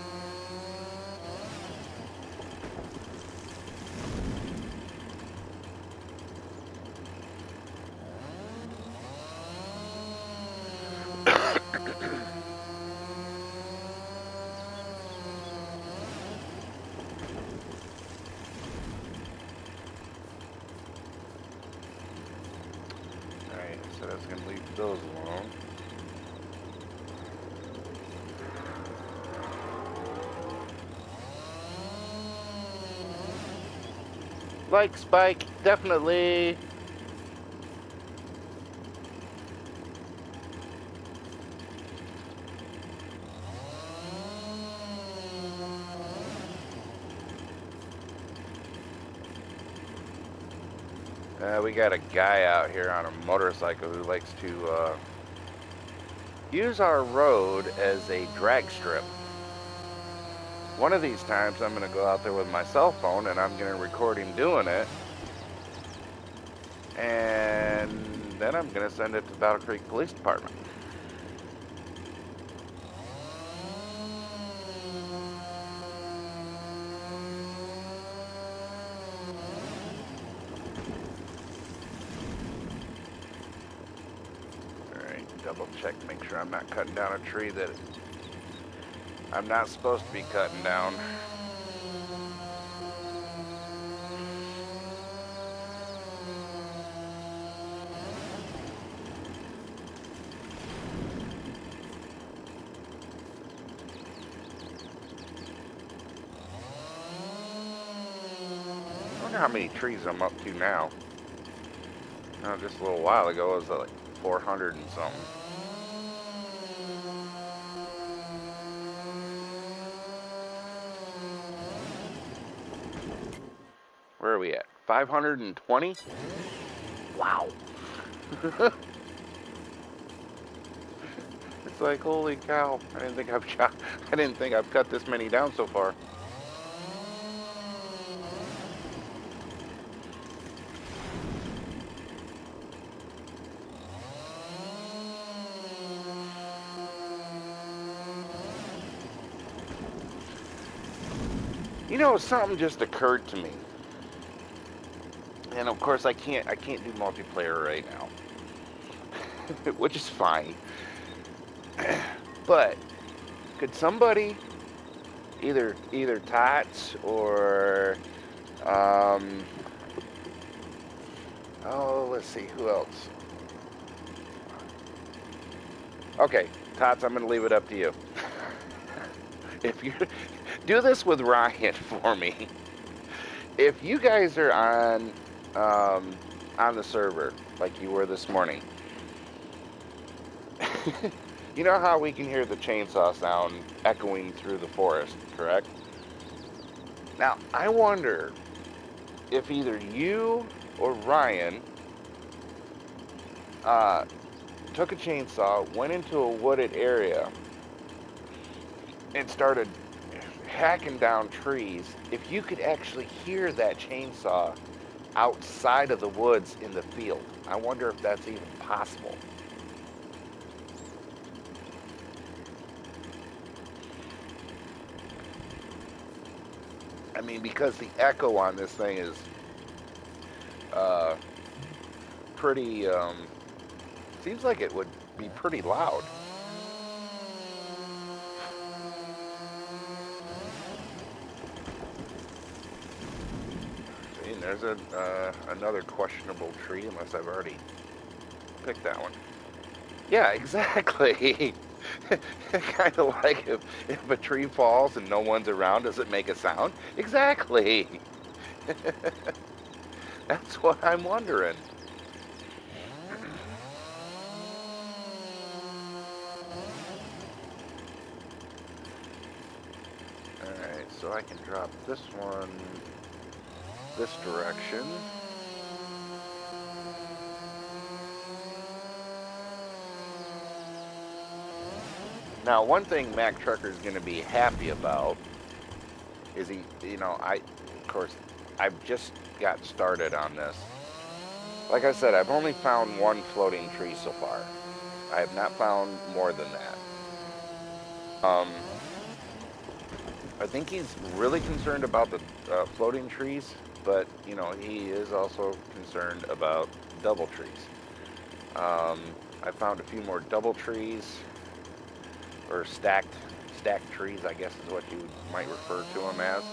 Alright, so that's going to leave those alone. Like Spike, definitely. We got a guy out here on a motorcycle who likes to use our road as a drag strip. One of these times I'm going to go out there with my cell phone and I'm going to record him doing it. And then I'm going to send it to Battle Creek Police Department. Alright, double check, make sure I'm not cutting down a tree that I'm not supposed to be cutting down. I wonder how many trees I'm up to now. Just a little while ago, it was like 400 and something. Where are we at? 520? Wow. It's like, holy cow. I didn't think I've cut this many down so far. You know, something just occurred to me. And of course I can't do multiplayer right now. Which is fine. But could somebody either Tots or oh, let's see, who else? Okay, Tots, I'm gonna leave it up to you. If you do this with Ryan for me, if you guys are on the server like you were this morning, you know how we can hear the chainsaw sound echoing through the forest, correct? Now, I wonder if either you or Ryan took a chainsaw, went into a wooded area, and started hacking down trees. If you could actually hear that chainsaw outside of the woods in the field, I wonder if that's even possible. I mean, because the echo on this thing is uh, pretty, seems like it would be pretty loud. See, and there's another questionable tree, unless I've already picked that one. Yeah, exactly. Kind of like if a tree falls and no one's around, does it make a sound? Exactly. That's what I'm wondering. Alright, so I can drop this one this direction. Now, one thing Mac Trucker's going to be happy about is of course, I've just got started on this. Like I said, I've only found one floating tree so far. I have not found more than that. I think he's really concerned about the floating trees, but he is also concerned about double trees. I found a few more double trees, or stacked trees, I guess is what you might refer to them as.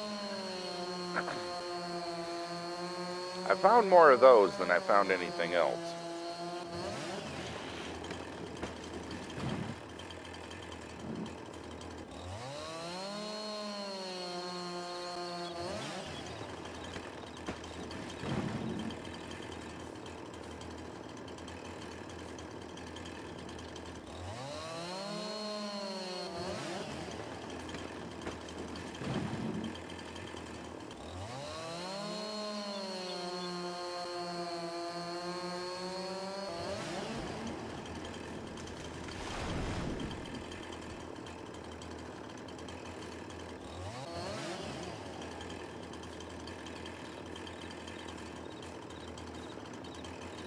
I found more of those than I found anything else.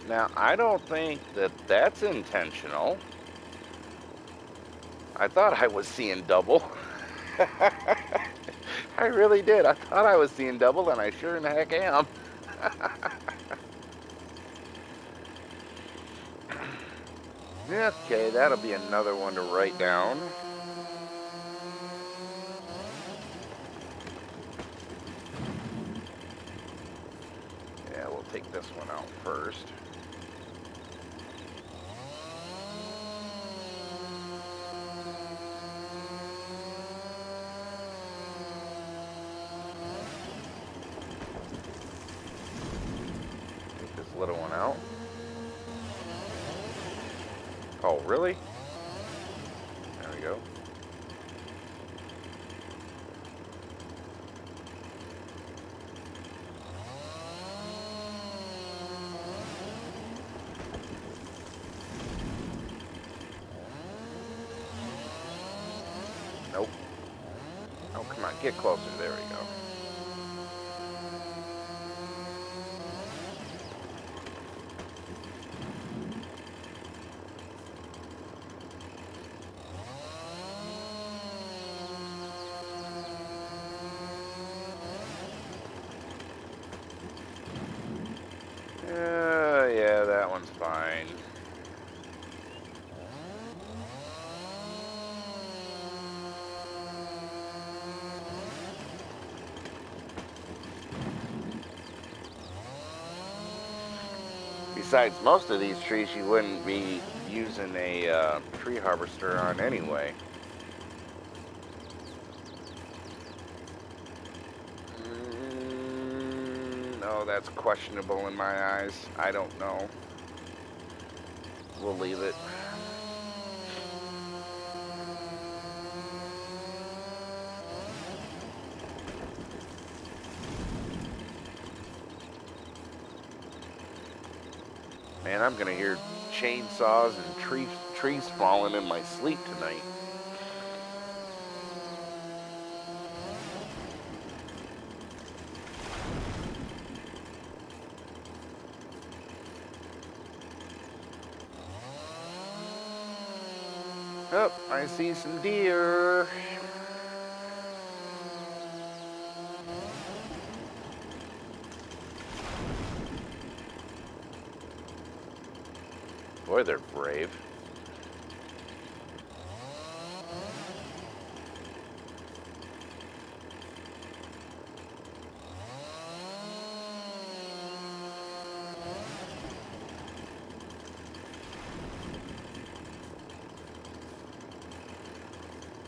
Now, I don't think that that's intentional. I thought I was seeing double. I really did. I thought I was seeing double, and I sure in the heck am. Okay, that'll be another one to write down. Yeah, we'll take this one out first. Take this little one out. Oh, really? There we go. Nope. Oh, come on, get closer. There we go. Yeah, that one's fine. Besides, most of these trees you wouldn't be using a tree harvester on anyway. No, that's questionable in my eyes. I don't know. We'll leave it. Man, I'm gonna hear chainsaws and trees falling in my sleep tonight. Oh, I see some deer. Boy, they're brave.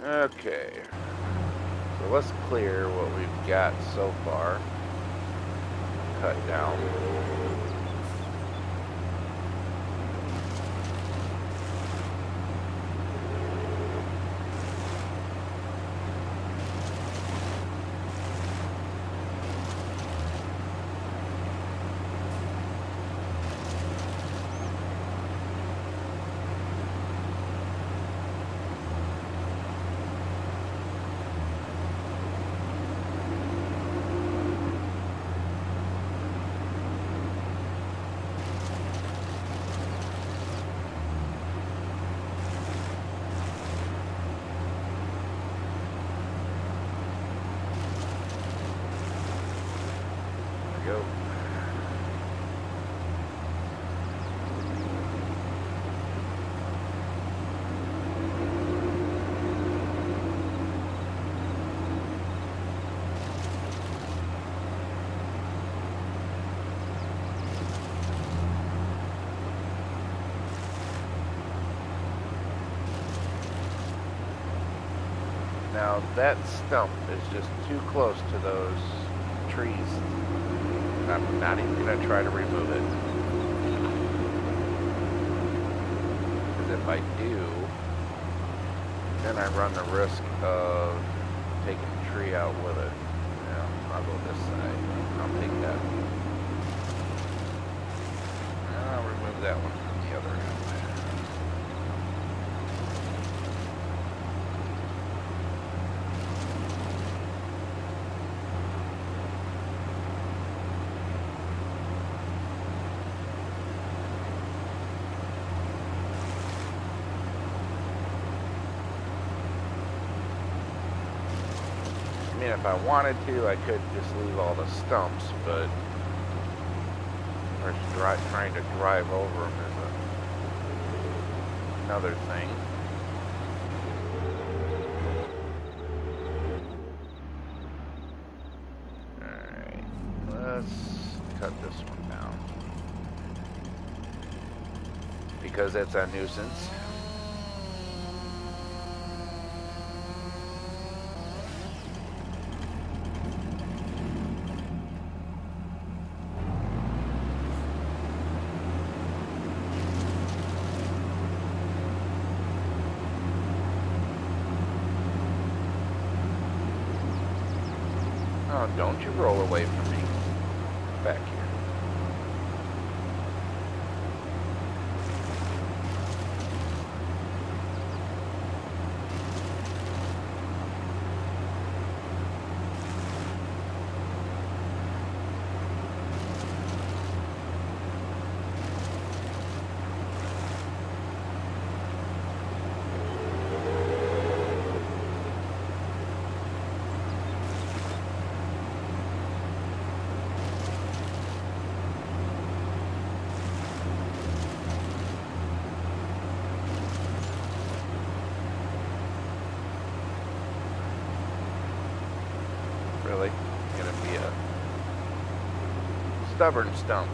Okay, so let's clear what we've got so far. Cut down. Go. Now that stump is just too close to those trees. I'm not even going to try to remove it. Because if I do, then I run the risk of taking the tree out with it. Yeah, I'll go this side. I'll take that. And I'll remove that one from the other end. I mean, if I wanted to, I could just leave all the stumps, but trying to drive over them is another thing. Alright, let's cut this one down, because it's a nuisance. Oh, don't you roll away from me. Back here. Really? Gonna be a stubborn stump.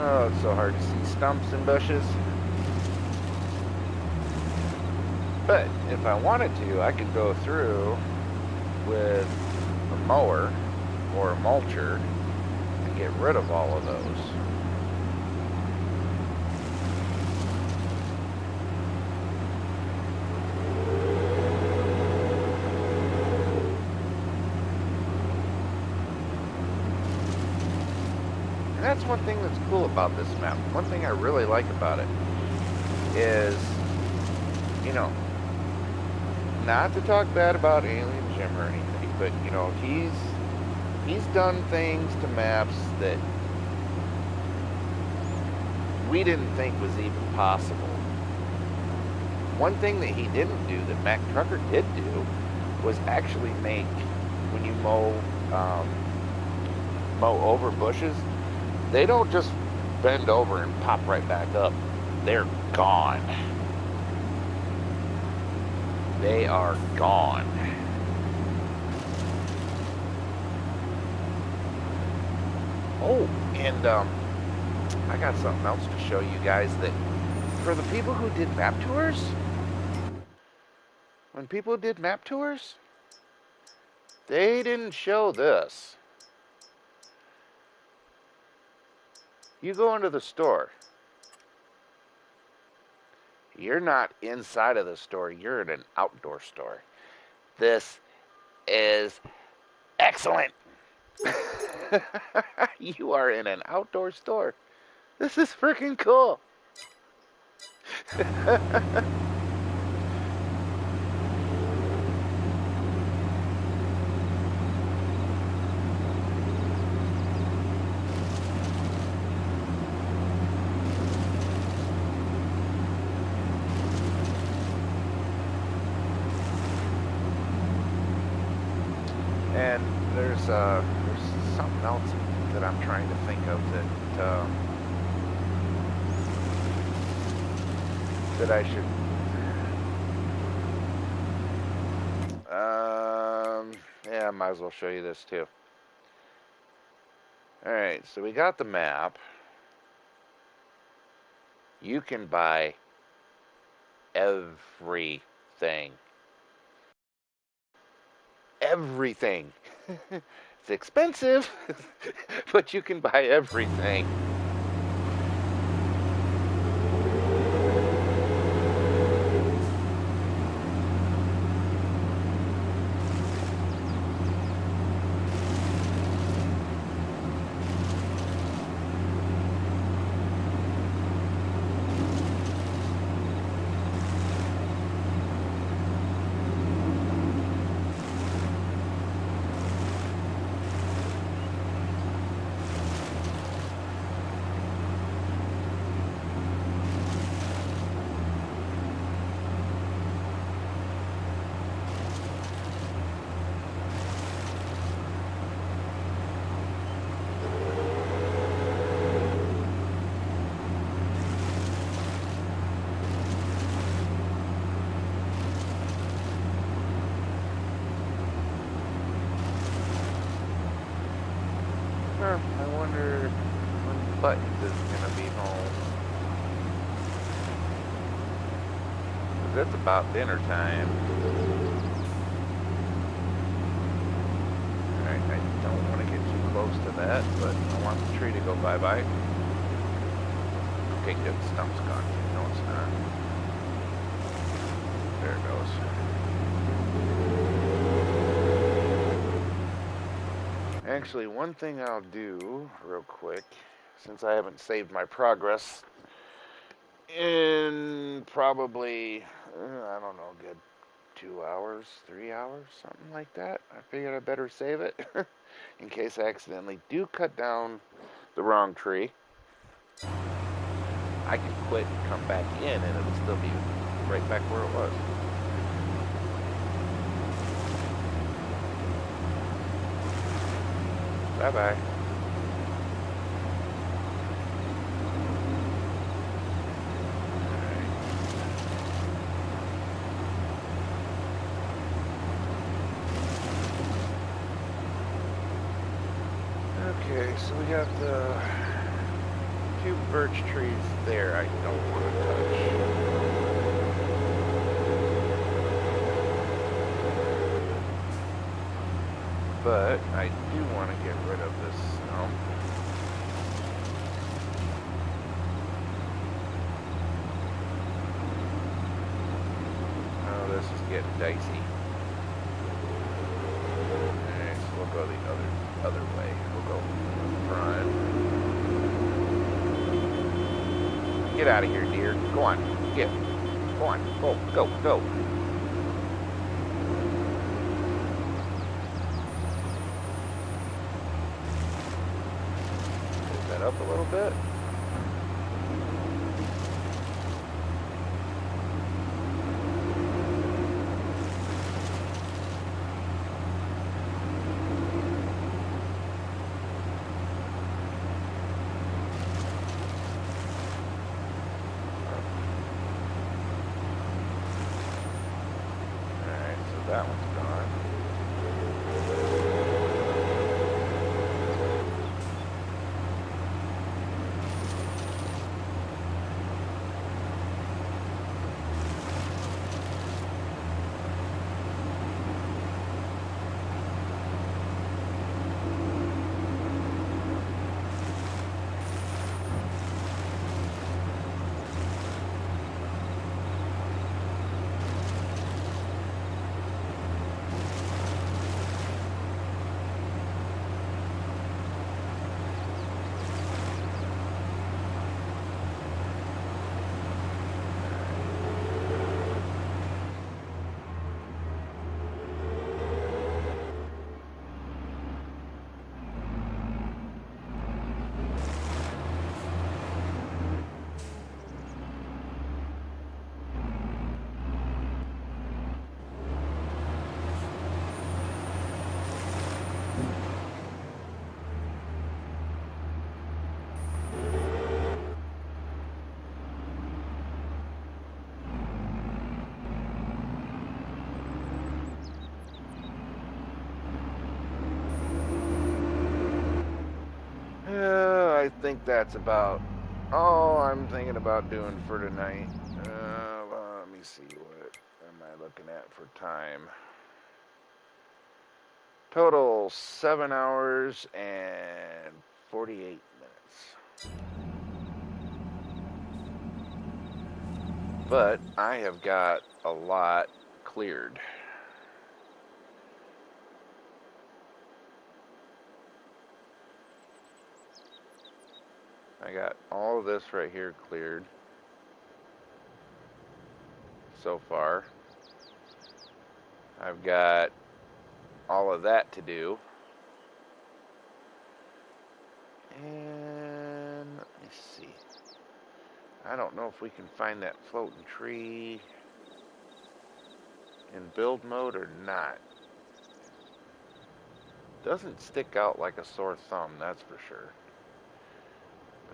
Oh, it's so hard to see stumps and bushes. But if I wanted to, I could go through with a mower or a mulcher and get rid of all of those. And that's one thing that's cool about this map. One thing I really like about it is, you know, not to talk bad about Alien Jim or anything, but you know, he's done things to maps that we didn't think was even possible. One thing that he didn't do that Mac Trucker did do was actually make, when you mow over bushes, they don't just bend over and pop right back up. They're gone. They are gone. Oh, and I got something else to show you guys that for the people who did map tours, when people did map tours, they didn't show this. You go into the store. You're not inside of the store. You're in an outdoor store. This is excellent. You are in an outdoor store. This is freaking cool. And there's something else that I'm trying to think of that I should. Yeah, I might as well show you this too. All right, so we got the map. You can buy everything. Everything. It's expensive, but you can buy everything. I wonder when Buttons is gonna be home. 'Cause it's about dinner time. Alright, I don't want to get too close to that, but I want the tree to go bye-bye. Okay, good. Stump's gone. No, it's not. There it goes. Actually, one thing I'll do real quick, since I haven't saved my progress in probably, I don't know, good 2 hours, 3 hours, something like that. I figured I better save it in case I accidentally do cut down the wrong tree. I can quit and come back in and it'll still be right back where it was. Bye-bye. Okay, so we got the 2 birch trees there I don't want to touch. But I do want to get rid of this snow. Oh, this is getting dicey. Alright, so we'll go the other way. We'll go front. Get out of here, deer. Go on. Get. Go on. Go. Go. Go. Move that up a little bit. That one's gone. I think that's about all I'm thinking about doing for tonight. Let me see, what am I looking at for time? Total 7 hours and 48 minutes. But I have got a lot cleared. I got all of this right here cleared so far. I've got all of that to do. And let me see. I don't know if we can find that floating tree in build mode or not. Doesn't stick out like a sore thumb, that's for sure.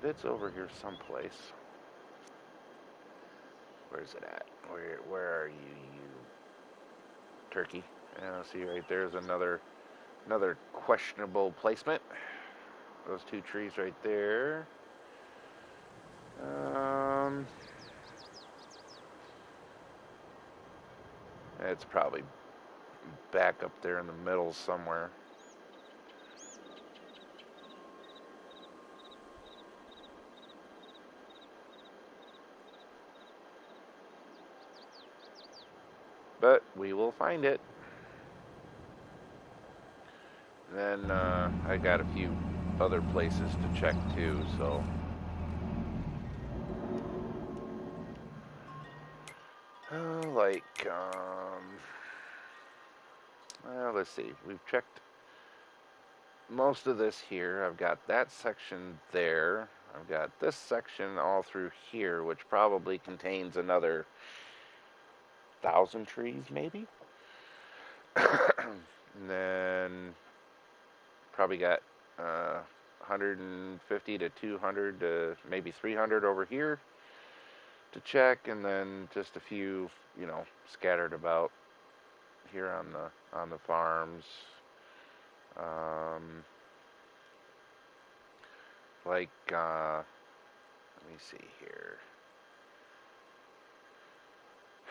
But it's over here someplace. Where's it at? Where are you, you turkey? And I see right there's another questionable placement. Those two trees right there. It's probably back up there in the middle somewhere. But we will find it. Then I got a few other places to check too, so let's see, we've checked most of this here. I've got that section there. I've got this section all through here, which probably contains another 1,000 trees maybe. And then probably got 150 to 200 to maybe 300 over here to check, and then just a few, scattered about here on the farms. Let me see here.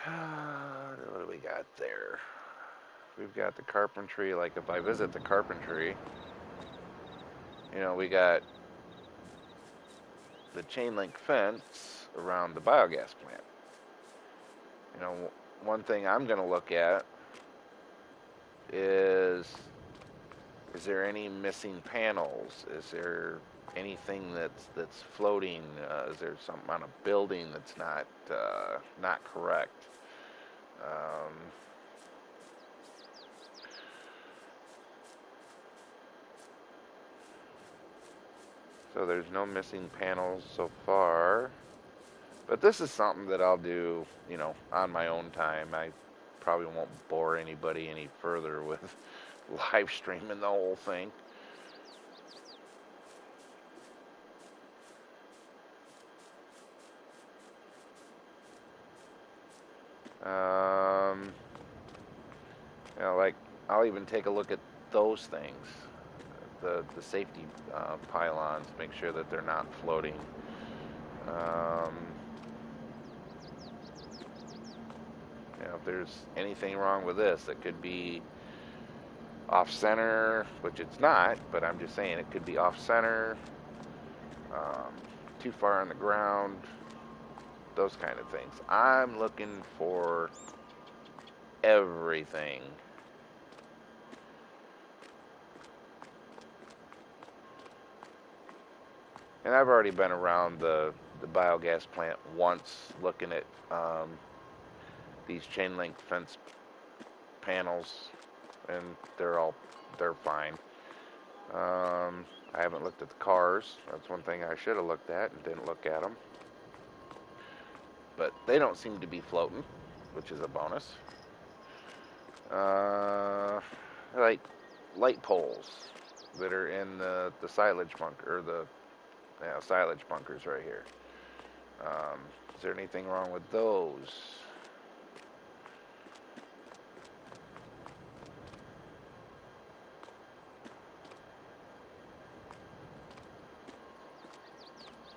What do we got there? We've got the carpentry. Like if I visit the carpentry, we got the chain link fence around the biogas plant. One thing I'm going to look at is Is there any missing panels? Is there anything that's floating? Is there something on a building that's not correct? Um, so there's no missing panels so far. But this is something that I'll do, on my own time. I probably won't bore anybody any further with live streaming the whole thing. Um, like I'll even take a look at those things, the safety pylons, make sure that they're not floating. Um, if there's anything wrong with this, it could be off center, which it's not, but I'm just saying it could be off center, um, too far on the ground, those kind of things. I'm looking for everything. And I've already been around the biogas plant once looking at these chain link fence panels, and they're fine. I haven't looked at the cars. That's one thing I should have looked at and didn't look at them. But they don't seem to be floating, which is a bonus. Like light poles that are in the silage bunker, or the silage bunkers right here. Is there anything wrong with those?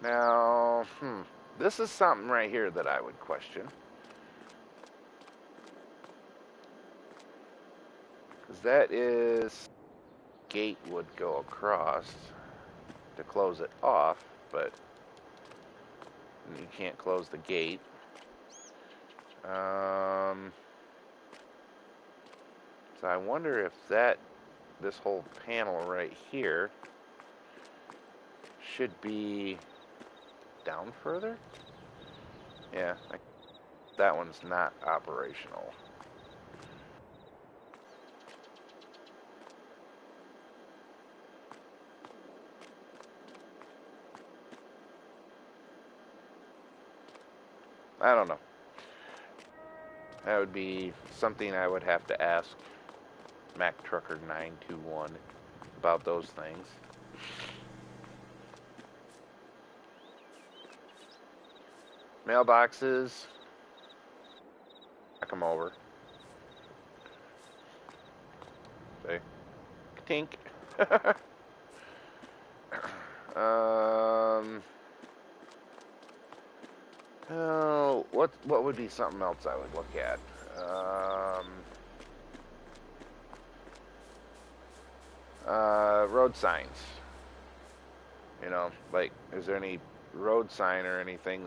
Now, this is something right here that I would question. Because that is, gate would go across to close it off, but you can't close the gate. So I wonder if this whole panel right here should be down further. Yeah, that one's not operational. I don't know. That would be something I would have to ask Mac Trucker 921 about those things. Mailboxes, knock them over. See? Tink. Oh, what would be something else I would look at? Road signs. Like, is there any road sign or anything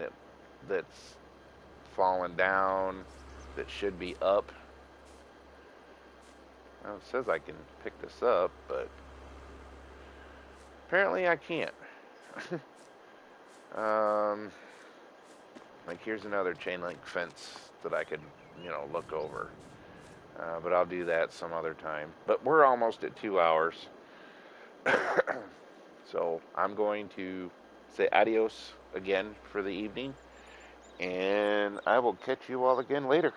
that's fallen down that should be up? Well, it says I can pick this up, but apparently I can't. Like, here's another chain link fence that I could, look over. But I'll do that some other time. But we're almost at 2 hours. So I'm going to say adios again for the evening. And I will catch you all again later.